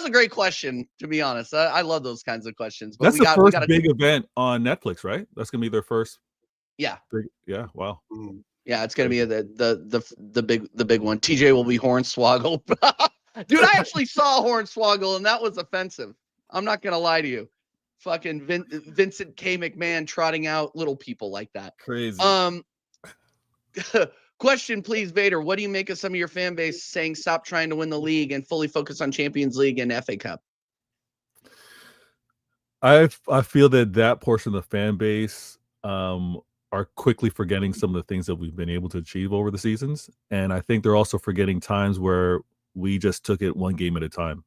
B: a great question, to be honest. I love those kinds of questions. But
D: that's the first big event on Netflix, right? That's going to be their first.
B: Yeah.
D: Wow.
B: Yeah, it's gonna be the big one. TJ will be Hornswoggle. Dude, I actually saw Hornswoggle and that was offensive. I'm not gonna lie to you. Fucking Vincent K. McMahon trotting out little people like that.
D: Crazy.
B: Question, please, Vader. What do you make of some of your fan base saying stop trying to win the league and fully focus on Champions League and FA Cup?
D: I feel that portion of the fan base are quickly forgetting some of the things that we've been able to achieve over the seasons, and I think they're also forgetting times where we just took it one game at a time.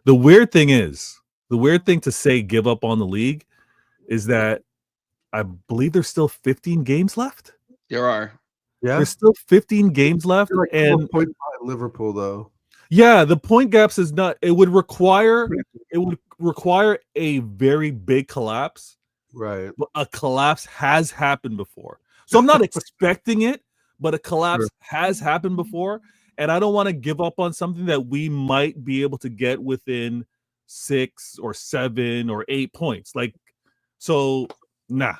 D: The weird thing to say give up on the league is that I believe there's still 15 games left.
B: There are.
C: Yeah,
D: There's still 15 games left,
C: like
D: and
C: 4 points behind Liverpool though.
D: yeah, the point gaps is not. It would require a very big collapse.
C: Right.
D: But a collapse has happened before, so I'm not expecting it, but a collapse has happened before, and I don't want to give up on something that we might be able to get within 6 or 7 or 8 points. Like, so nah.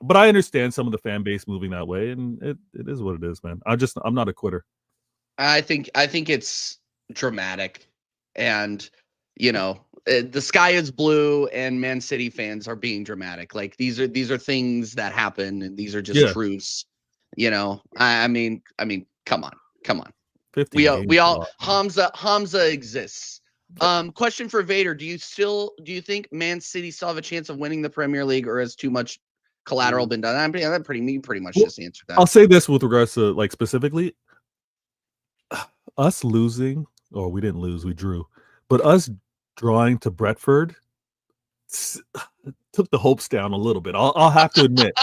D: But I understand some of the fan base moving that way, and it is what it is, man. I'm not a quitter.
B: I think it's dramatic, and the sky is blue, and Man City fans are being dramatic. Like these are things that happen, and these are just truths. I mean, come on.
D: 50
B: We all Hamza exists. Question for Vader: Do you think Man City still have a chance of winning the Premier League, or has too much collateral been done? That pretty much just answered that.
D: I'll say this with regards to like specifically us losing, or we didn't lose, we drew, but us drawing to Brentford took the hopes down a little bit. I'll have to admit,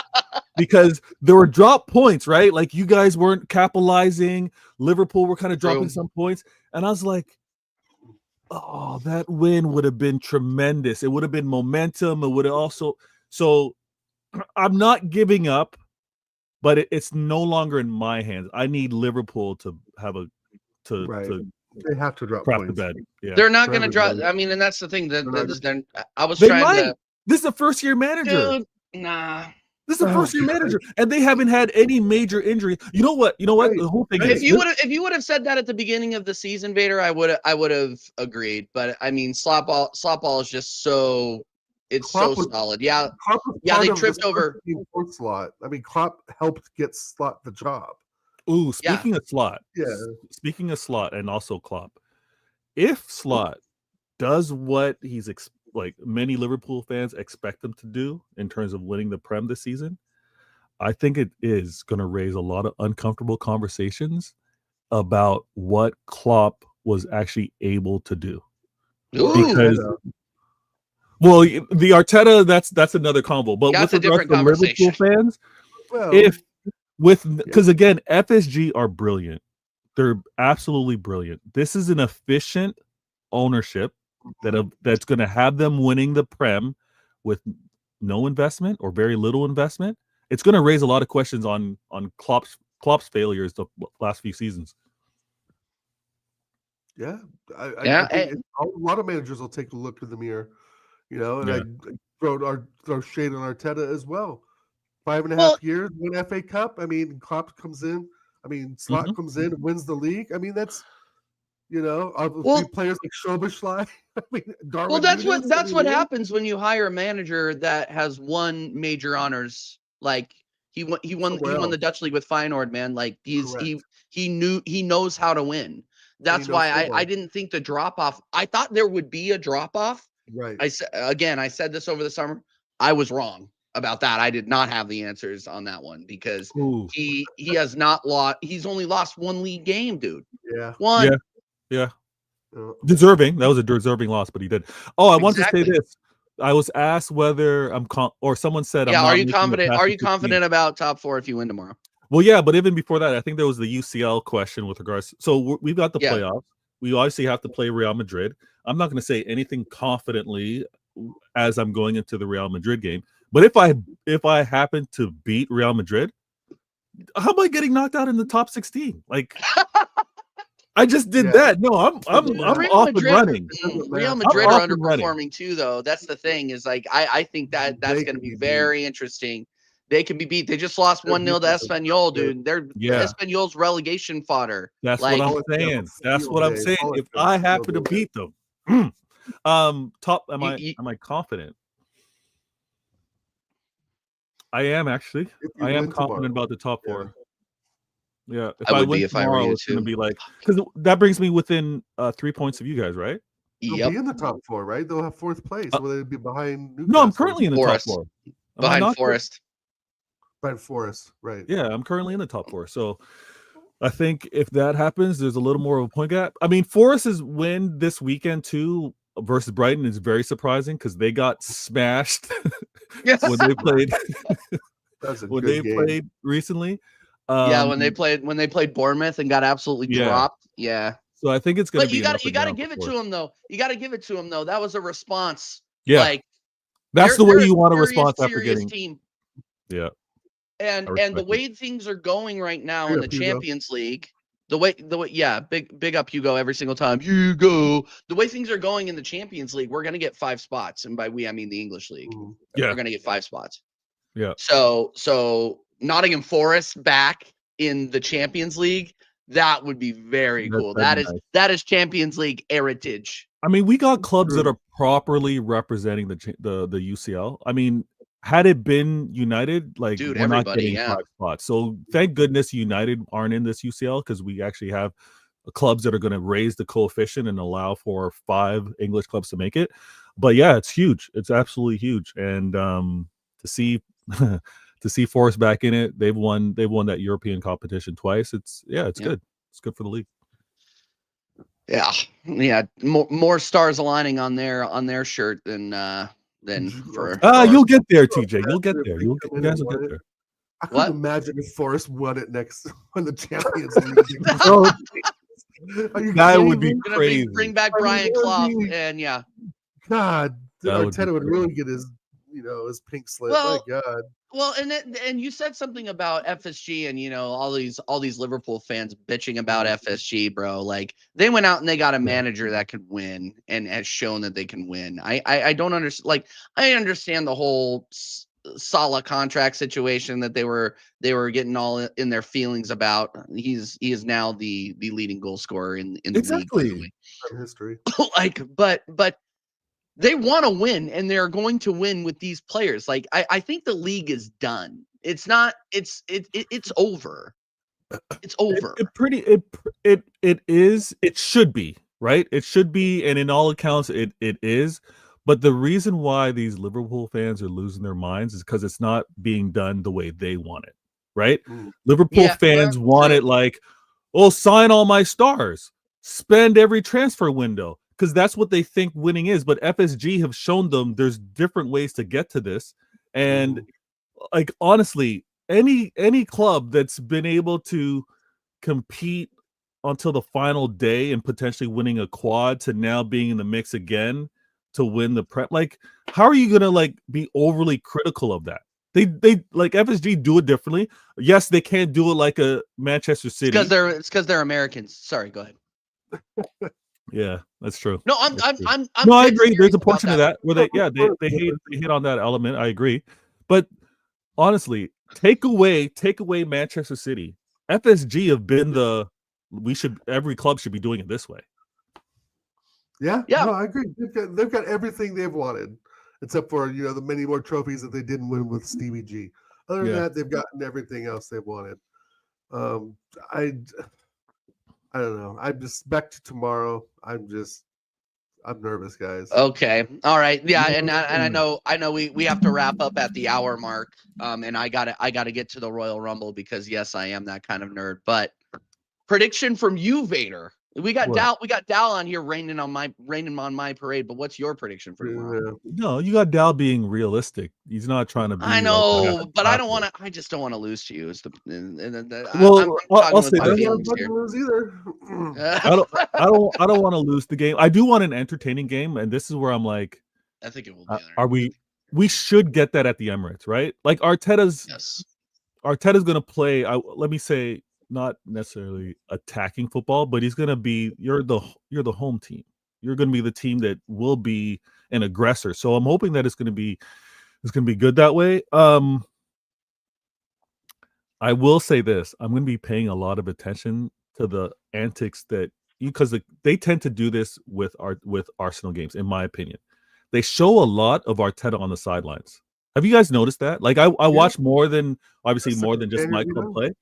D: because there were drop points, right? Like you guys weren't capitalizing. Liverpool were kind of dropping some points, and I was like, oh, that win would have been tremendous. It would have been momentum. It would have also. So I'm not giving up, but it's no longer in my hands. I need Liverpool to have
C: they have to drop
D: crap
C: points.
D: the bed. Yeah.
B: They're not going to drop. I mean, and that's the thing. I was trying to.
D: This is a first-year manager.
B: Dude, nah.
D: This is a first-year manager, and they haven't had any major injury. You know what? The whole thing.
B: If you would have said that at the beginning of the season, Vader, I would have agreed. But I mean, slop ball is just so. It's so solid. Yeah, they tripped over.
C: Slot. I mean, Klopp helped get Slot the job.
D: Ooh, speaking of Slot.
C: Yeah.
D: Speaking of Slot and also Klopp, if Slot does what he's like many Liverpool fans expect him to do in terms of winning the Prem this season, I think it is going to raise a lot of uncomfortable conversations about what Klopp was actually able to do.
B: Ooh.
D: Because well, the Arteta, that's another combo. But
B: that's
D: with
B: a different
D: regards to
B: conversation.
D: Liverpool fans, because again, FSG are brilliant. They're absolutely brilliant. This is an efficient ownership that's going to have them winning the Prem with no investment or very little investment. It's going to raise a lot of questions on Klopp's failures the last few seasons.
C: Yeah, I think a lot of managers will take a look in the mirror, and I throw shade on Arteta as well. 5.5 years, win FA Cup. I mean, Klopp comes in. I mean, Slot comes in and wins the league. I mean, that's players like Szoboszlai. I mean, Darwin.
B: Well, that's what happens when you hire a manager that has won major honors. Like he won the Dutch league with Feyenoord, man. Like he knows how to win. That's why I didn't think the drop off. I thought there would be a drop off.
C: Right.
B: I said this over the summer. I was wrong about that. I did not have the answers on that one because he has not lost. He's only lost one league game, dude.
C: Yeah.
B: One.
D: Yeah. Deserving. That was a deserving loss, but he did. Oh, I want to say this. I was asked whether or someone said,
B: "Yeah, are you confident? Are you confident about top 4 if you win tomorrow?"
D: Well, yeah, but even before that, I think there was the UCL question with regards. So we've got the playoffs. We obviously have to play Real Madrid. I'm not going to say anything confidently as I'm going into the Real Madrid game. But if I happen to beat Real Madrid, how am I getting knocked out in the top 16? Like, I just did that. No, I'm off and running.
B: Real Madrid are underperforming too, though. That's the thing. Is like I think that's going to be very interesting. They can be beat. They just lost 1-0 to Espanyol, dude. They're
D: Yeah.
B: Espanyol's relegation fodder.
D: That's
B: Like,
D: what I'm
C: Call it
D: saying.
C: field
D: That's what I'm
C: day.
D: saying.
C: Call it
D: If
C: field
D: I happen to
C: day.
D: beat them, top. Am I confident? I am actually.
C: If you
D: I am
C: win
D: confident
C: tomorrow.
D: about the top
C: Yeah.
D: four. Yeah, if
B: I
D: I
B: would
D: win
B: be if I were
D: tomorrow,
B: you
D: it's going to
B: too.
D: be like because that brings me within 3 points of you guys, right?
C: They'll
B: Yep.
C: be in the top four, right? They'll have fourth place.
D: Uh,
C: Will they be behind Newcastle?
D: No, I'm currently in the
B: Forest.
D: top four. Am I
B: Behind
D: not?
B: Forest.
C: Behind Forest, right?
D: Yeah, I'm currently in the top four. So I think if that happens, there's a little more of a point gap. I mean, Forest's win this weekend too versus Brighton is very surprising because they got smashed
B: Yes.
D: when they played
C: That's a
D: when
C: good
D: they
C: game.
D: played recently.
B: Yeah, when they played Bournemouth and got absolutely
D: Yeah.
B: dropped. Yeah.
D: So I think it's going to
B: But
D: be.
B: you got to
D: down
B: give
D: for
B: it to
D: Forest.
B: him though. You got to give it to him though. That was a response.
D: Yeah,
B: Like
D: that's
B: they're
D: the way
B: a
D: you want to
B: serious,
D: respond after
B: serious
D: getting.
B: team.
D: Yeah,
B: And
D: I
B: the
D: respect
B: way things are going right now
C: Big
B: in the
C: up, Hugo.
B: Champions League, the way yeah, big up Hugo every single time. Hugo. The way things are going in the Champions League, we're gonna get 5 spots, and by we I mean the English league.
C: Mm.
D: yeah,
B: We're gonna get 5 spots.
D: yeah.
B: So Nottingham Forest back in the Champions League, that would be very cool.
D: That'd be nice.
B: That is Champions League heritage.
D: I mean, we got clubs that
C: True.
D: are properly representing the UCL. I mean, had it been United, like
B: Dude,
D: we're not
B: everybody,
D: getting
B: yeah.
D: 5 spots. So thank goodness United aren't in this UCL because we actually have clubs that are going to raise the coefficient and allow for 5 English clubs to make it. But yeah, it's huge. It's absolutely huge. And to see to see Forest back in it, they've won that European competition twice. It's
B: Yep.
D: good. It's good for the league.
B: Yeah. More stars aligning on their shirt than for.
D: You'll get there, TJ. You'll get there. You guys will get there.
C: I
B: What?
C: couldn't imagine if Forest won it next when the Champions League. Are you
D: That
C: kidding
D: would be
C: me?
B: Gonna
D: crazy.
B: bring back
C: I mean,
B: Brian
C: that would
B: Clough,
C: be-
B: and yeah.
C: God,
D: That would be
C: Arteta would
D: crazy.
C: really get his pink slip.
B: Well,
C: My God.
B: Well, and you said something about FSG, and all these Liverpool fans bitching about FSG, bro. Like they went out and they got a manager that could win and has shown that they can win. I don't understand. Like I understand the whole Salah contract situation that they were getting all in their feelings about. He is now the leading goal scorer in the league, by the way.
C: From history.
B: Like, but they want to win, and they're going to win with these players. Like, I think the league is done. It's not. It's over. It's over.
D: It is. It should be, right. It should be, and in all accounts, it is. But the reason why these Liverpool fans are losing their minds is because it's not being done the way they want it, right?
C: Mm.
D: Liverpool
B: Yeah,
D: fans
B: well,
D: want
B: true.
D: it like, oh, sign all my stars, spend every transfer window, because that's what they think winning is. But FSG have shown them there's different ways to get to this. And like honestly, any club that's been able to compete until the final day and potentially winning a quad to now being in the mix again to win the Prem, like how are you gonna like be overly critical of that? They like FSG do it differently. Yes, they can't do it like a Manchester City.
B: It's because they're Americans. Sorry, go ahead.
D: Yeah, that's true.
B: No, I'm
D: No, I
B: dead
D: agree.
B: serious
D: There's a
B: about
D: portion of that where they hit on that element. I agree, but honestly, take away Manchester City. FSG have been every club should be doing it this way.
C: Yeah,
B: Yeah.
C: no, I agree. They've got everything they've wanted, except for the many more trophies that they didn't win with Stevie G. Other than
D: Yeah.
C: that, they've gotten everything else they wanted. I don't know. I'm just back to tomorrow. I'm nervous, guys.
B: Okay. All right. Yeah, and I know we have to wrap up at the hour mark. And I gotta get to the Royal Rumble because yes, I am that kind of nerd. But prediction from you, Vader. We got
D: What?
B: Dal on here raining on my parade. But what's your prediction for tomorrow?
C: Yeah.
D: No, you got Dal being realistic. He's not trying to be.
B: I
D: like,
B: know, but I don't
D: popular.
B: want to. I just don't want to lose to you. Is the
D: Well,
B: I'm
D: I'll
B: talking
D: say
B: with my
D: this.
C: I don't
B: feelings
C: want
B: here.
C: to lose either.
D: I don't want to lose the game. I do want an entertaining game, and this is where I'm like,
B: I think it will be.
D: are we should get that at the Emirates, right? Like Arteta's
B: Yes.
D: going to play. Let me say, not necessarily attacking football, but he's going to be. You're the home team. You're going to be the team that will be an aggressor. So I'm hoping that it's going to be good that way. I will say this: I'm going to be paying a lot of attention to the antics that because they tend to do this with Arsenal games, in my opinion. They show a lot of Arteta on the sidelines. Have you guys noticed that? Like I watch more than
C: That's
D: more than just my
C: you
D: club
C: know?
D: play,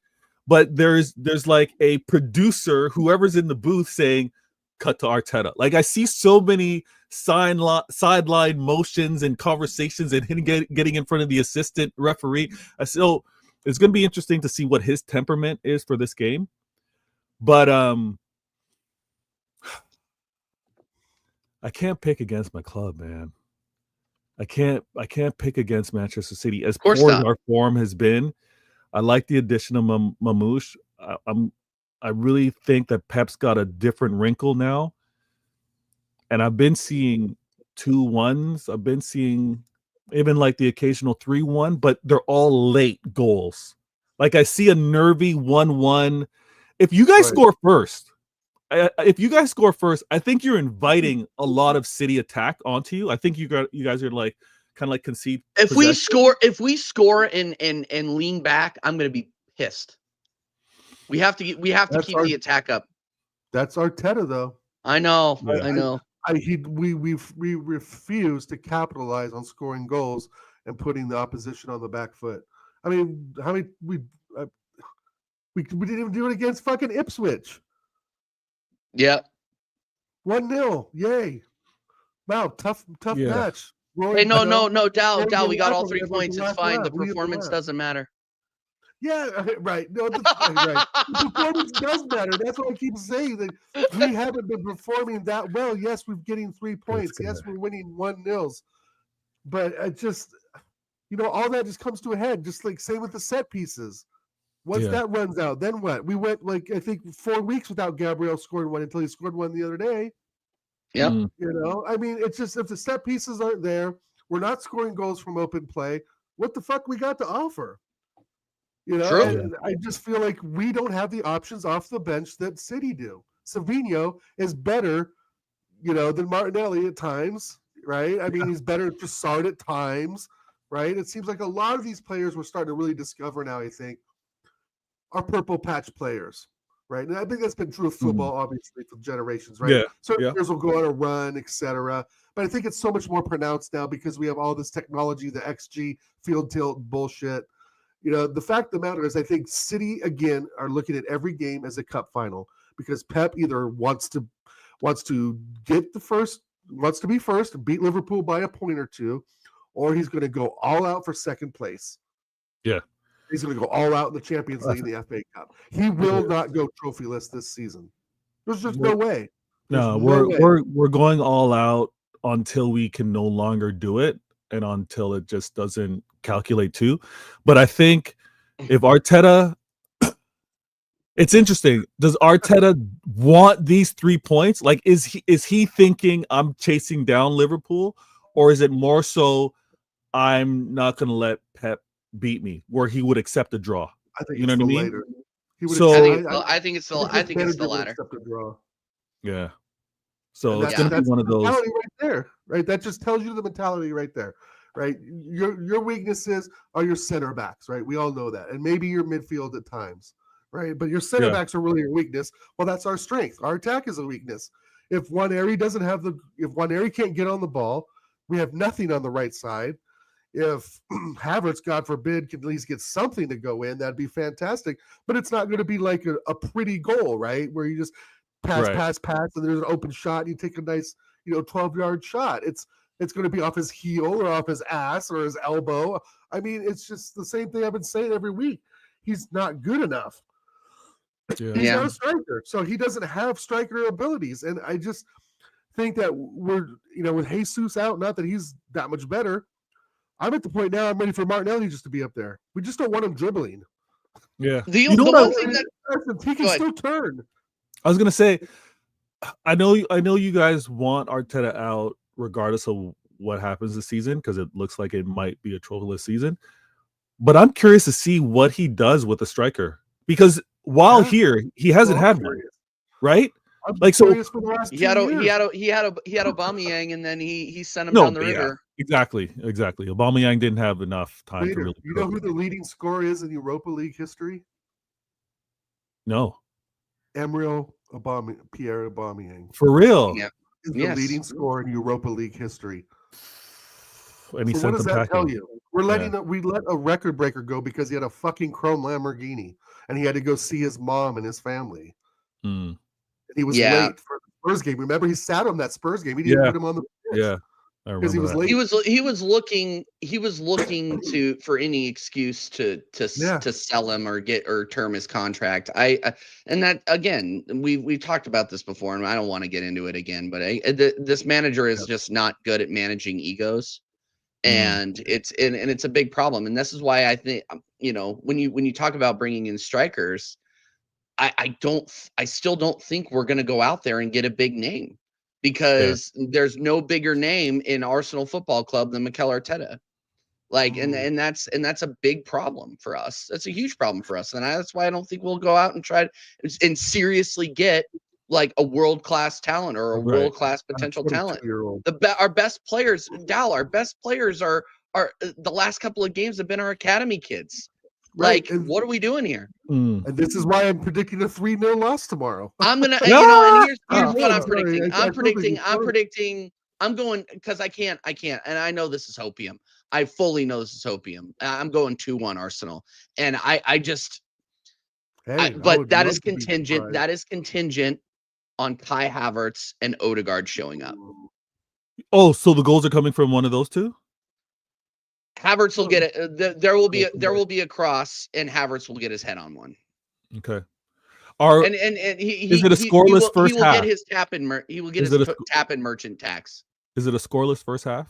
D: but there's like a producer, whoever's in the booth, saying cut to Arteta. Like I see so many sideline motions and conversations and him getting in front of the assistant referee. So it's going to be interesting to see what his temperament is for this game. But I can't pick against my club, man. I can't pick against Manchester City. As poor as our form has been, I like the addition of Mamouche. I really think that Pep's got a different wrinkle now. And I've been seeing 2-1s. I've been seeing even like the occasional 3-1, but they're all late goals. Like I see a nervy 1-1. If you guys score first, I think you're inviting a lot of City attack onto you. I think you guys are like kind of like concede.
B: If we score and lean back, I'm going to be pissed. We have to keep the attack up.
C: That's Arteta, though.
B: I know.
D: Yeah.
B: I know.
C: We refuse to capitalize on scoring goals and putting the opposition on the back foot. I mean, how many we didn't even do it against fucking Ipswich.
B: Yeah.
C: 1-0. Yay. Wow, tough match.
B: Hey, no, Dal, we got all 3 points. It's fine. The performance doesn't matter.
C: Yeah, right. No, right. The performance does matter. That's what I keep saying. That we haven't been performing that well. Yes, we're getting 3 points. Yes, we're winning 1-0. But it just, all that just comes to a head. Just like same with the set pieces. Once that runs out, then what? We went I think 4 weeks without Gabriel scoring one until he scored one the other day.
B: Yeah.
C: I mean, it's just if the set pieces aren't there, we're not scoring goals from open play. What the fuck we got to offer?
B: True.
C: I just feel like we don't have the options off the bench that City do. Savinho is better, than Martinelli at times, right? I mean, he's better than Trossard at times, right? It seems like a lot of these players we're starting to really discover now, I think, are purple patch players, right? And I think that's been true of football, obviously, for generations, right?
D: Yeah.
C: Certain players will go on a run, etc. But I think it's so much more pronounced now because we have all this technology, the XG field tilt bullshit. The fact of the matter is, I think City again are looking at every game as a cup final because Pep either wants to be first, beat Liverpool by a point or two, or he's going to go all out for second place.
D: Yeah.
C: He's going to go all out in the Champions League and the FA Cup. He will not go trophyless this season. There's just no way.
D: We're going all out until we can no longer do it and until it just doesn't calculate too. But I think if Arteta, it's interesting. Does Arteta want these 3 points? Like, is he thinking I'm chasing down Liverpool, or is it more so I'm not going to let Pep beat me, where he would accept a draw?
C: I think
D: you know what I mean.
C: Later.
B: I think it's the latter.
D: Yeah. So it's going to be one of those.
C: Right there, right? That just tells you the mentality right there, right? Your weaknesses are your center backs, right? We all know that, and maybe your midfield at times, right? But your center backs are really your weakness. Well, that's our strength. Our attack is a weakness. If Nwaneri can't get on the ball, we have nothing on the right side. If Havertz, God forbid, can at least get something to go in, that'd be fantastic. But it's not going to be like a pretty goal, right? Where you just pass, and there's an open shot, and you take a nice, 12-yard shot. It's going to be off his heel or off his ass or his elbow. I mean, it's just the same thing I've been saying every week. He's not good enough.
D: Yeah.
C: He's not a striker, so he doesn't have striker abilities. And I just think that we're, with Jesus out, not that he's that much better. I'm at the point now I'm ready for Martinelli just to be up there. We just don't want him dribbling.
D: Yeah.
B: The one thing that
C: he can still turn.
D: I was gonna say, I know you guys want Arteta out regardless of what happens this season because it looks like it might be a trophyless season. But I'm curious to see what he does with the striker because while here he hasn't had one, right?
C: I'm
D: Like, so
C: curious for the last 2 years.
B: he had Aubameyang, and then he sent him
D: no,
B: down the
D: yeah,
B: river.
D: exactly. Aubameyang didn't have enough time to
C: Vader,
D: really.
C: you know
D: cook.
C: who the leading scorer is in Europa League history?
D: No,
C: Pierre Aubameyang
D: for real.
B: Yeah.
C: is the
B: Yes.
C: leading scorer in Europa League history.
D: And he
C: So what
D: sent
C: does
D: them
C: that tell
D: packing.
C: you? We let a record breaker go because he had a fucking chrome Lamborghini and he had to go see his mom and his family.
D: Mm,
C: And he was
B: Yeah.
C: late for the Spurs game. Remember, he sat on that Spurs game. He didn't
D: Yeah.
C: put him on the pitch
D: yeah, I
C: because he
D: remember
C: was
D: that.
C: late.
B: He was looking for any excuse to
C: Yeah.
B: sell him or term his contract. And that, again, we've talked about this before, and I don't want to get into it again, but this manager is just not good at managing egos, and it's a big problem. And this is why I think, when you talk about bringing in strikers, I still don't think we're going to go out there and get a big name, because there's no bigger name in Arsenal Football Club than Mikel Arteta. Like, and that's a big problem for us. That's a huge problem for us. And that's why I don't think we'll go out and try and seriously get like a world-class talent or a
D: Right.
B: world-class potential talent.
C: 22-year-old.
B: Our best players, our best players are the last couple of games have been our academy kids.
C: Right.
B: Like,
C: And,
B: what are we doing here?
C: and this is why I'm predicting a 3-0 loss tomorrow.
B: I'm gonna, and here's
C: Oh,
B: what I'm
C: sorry.
B: predicting.
C: I feel like
B: I'm predicting. I'm going, because I can't, and I know this is hopium. I fully know this is hopium. I'm going 2-1 Arsenal, and but that is contingent. That is contingent on Kai Havertz and Odegaard showing up.
D: Oh, so the goals are coming from one of those two?
B: Havertz will get it. There will be a cross, and Havertz will get his head on one.
D: Okay.
B: And
D: is it a scoreless first
B: He will
D: half?
B: get his tap in. He will get his tap in merchant tax.
D: Is it a scoreless first half,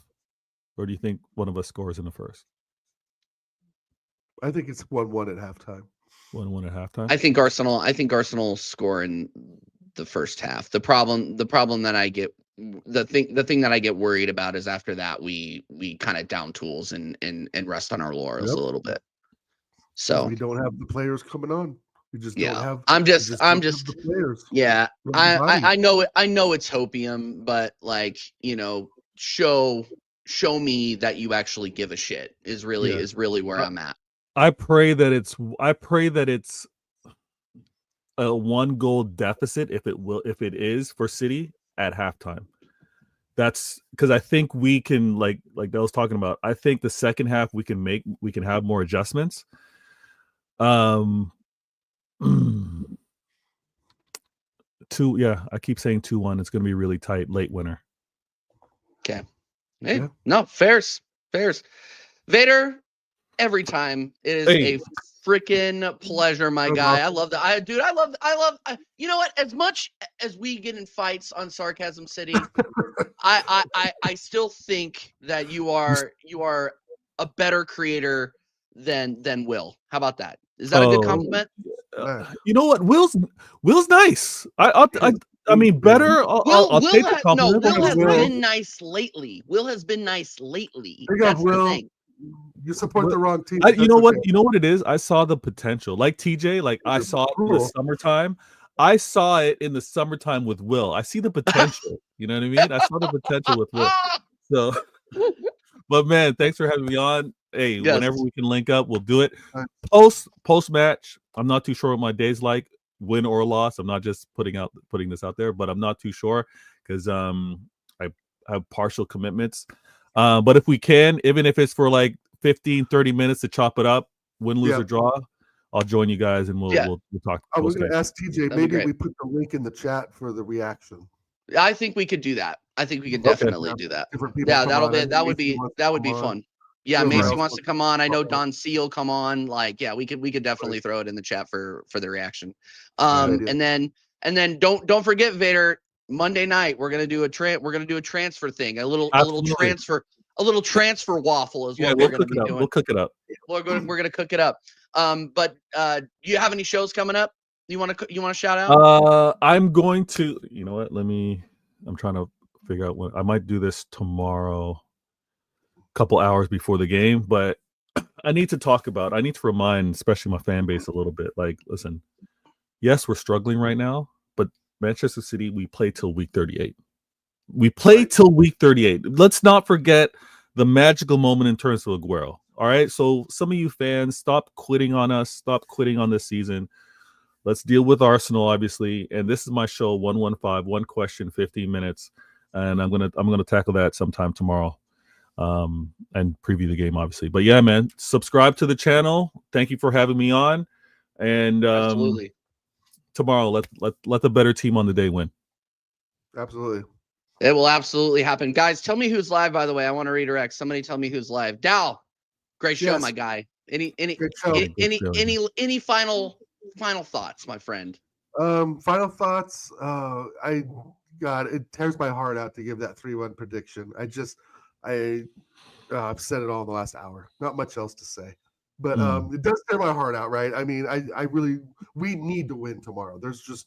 D: or do you think one of us scores in the first?
C: I think it's 1-1 at halftime.
D: 1-1 at halftime.
B: I think Arsenal score in the first half. The problem that I get, the thing that I get worried about is after that we kind of down tools and rest on our laurels a little bit. So
C: we don't have the players coming on. We just don't have.
B: I'm just
C: the players.
B: Yeah, I know it's hopium, but like, show me that you actually give a shit is really where I'm at.
D: I pray that it's a 1-goal deficit if it is for City at halftime. That's because I think we can, like I was talking about, I think the second half we can have more adjustments. I keep saying 2-1. It's going to be really tight, late winner.
B: Okay. Hey, no, fairs. Vader, every time it is a freaking pleasure, my guy. I love that. I love. You know what? As much as we get in fights on Sarcasm City, I still think that you are a better creator than Will. How about that? Is that a good compliment?
D: You know what? Will's nice. I mean, better. I'll take the compliment.
B: Will has been nice lately. Will has been nice lately. That's the thing.
C: You support the wrong team.
D: You know what? You know what it is? I saw the potential. Like TJ, like I saw it in the summertime. I saw it in the summertime with Will. I see the potential. You know what I mean? I saw the potential with Will. So, but man, thanks for having me on. Hey, whenever we can link up, we'll do it. Post match, I'm not too sure what my day's like, win or loss. I'm not just putting this out there, but I'm not too sure because I have partial commitments. But if we can, even if it's for like 15-30 minutes to chop it up, win, lose, or draw, I'll join you guys and we'll talk.
C: I was going to ask TJ, maybe we put the link in the chat for the reaction.
B: I think we could do that. I think we can definitely do that. Yeah, that would be fun. Yeah, Macy wants to come on. I know Don C will come on. Like, yeah, we could definitely throw it in the chat for the reaction. And then don't forget, Vader, Monday night we're gonna do a transfer thing, a little transfer waffle is what we're gonna be doing.
D: We'll cook it up.
B: We're gonna cook it up. But do you have any shows coming up? You want to shout
D: out? I'm going to. You know what? I'm trying to figure out when I might do this tomorrow. Couple hours before the game, but I need to remind especially my fan base a little bit, like, listen, yes, we're struggling right now, but Manchester City, we play till week 38. We play till week 38. Let's not forget the magical moment in terms of Aguero. All right. So some of you fans, stop quitting on us. Stop quitting on this season. Let's deal with Arsenal, obviously. And this is my show, 115, one question, 15 minutes. And I'm gonna tackle that sometime tomorrow. And preview the game, obviously. But yeah, man, subscribe to the channel. Thank you for having me on. And
B: Absolutely.
D: Tomorrow, let the better team on the day win.
C: Absolutely.
B: It will absolutely happen. Guys, tell me who's live, by the way. I want to redirect. Somebody tell me who's live. Dow, great show,
C: Yes.
B: my guy. Any
C: Great show.
B: any final thoughts, my friend?
C: Final thoughts. God, it tears my heart out to give that 3-1 prediction. I've said it all in the last hour. Not much else to say, but it does tear my heart out, right? I mean, we need to win tomorrow. There's just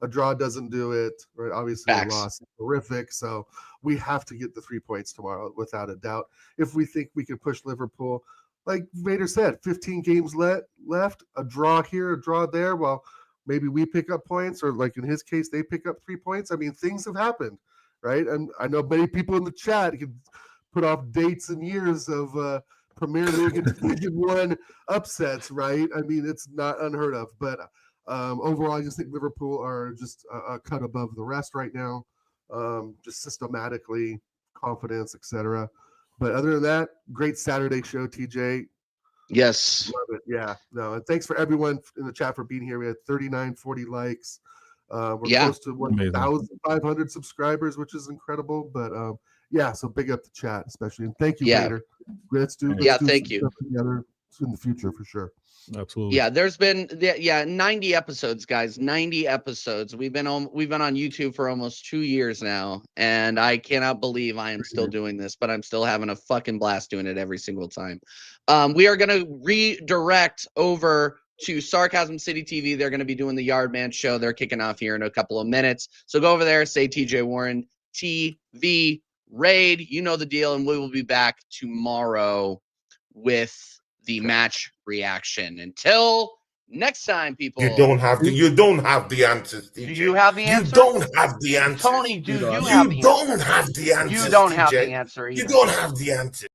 C: a draw doesn't do it, right? Obviously,
B: Facts.
C: a loss is horrific, so we have to get the 3 points tomorrow without a doubt. If we think we can push Liverpool, like Vader said, 15 games left, a draw here, a draw there. Well, maybe we pick up points, or like in his case, they pick up 3 points. I mean, things have happened, right? And I know many people in the chat can put off dates and years of Premier League and League One upsets, right? I mean, it's not unheard of. But overall, I just think Liverpool are just a cut above the rest right now, just systematically, confidence, etc. But other than that, great Saturday show, TJ.
B: Yes.
C: Love it. Yeah. No, and thanks for everyone in the chat for being here. We had 40 likes. We're close to 1,500 subscribers, which is incredible. But yeah, so big up the chat, especially. And thank you, Vader. Let's do
B: thank you.
C: Together in the future for sure.
D: Absolutely.
B: Yeah, there's been 90 episodes, guys. 90 episodes. We've been on YouTube for almost 2 years now, and I cannot believe I am still doing this, but I'm still having a fucking blast doing it every single time. We are gonna redirect over to Sarcasm City TV. They're gonna be doing the Yardman show. They're kicking off here in a couple of minutes. So go over there, say TJ Warren TV Raid. You know the deal, and we will be back tomorrow with the match reaction. Until next time, people.
A: You don't have the answers, DJ.
B: Do you have the answer?
A: You don't have the answer.
B: Tony, do you have the answer?
A: You don't have the answer.
B: You don't have the
A: TJ.
B: answer either.
A: You don't have the answer.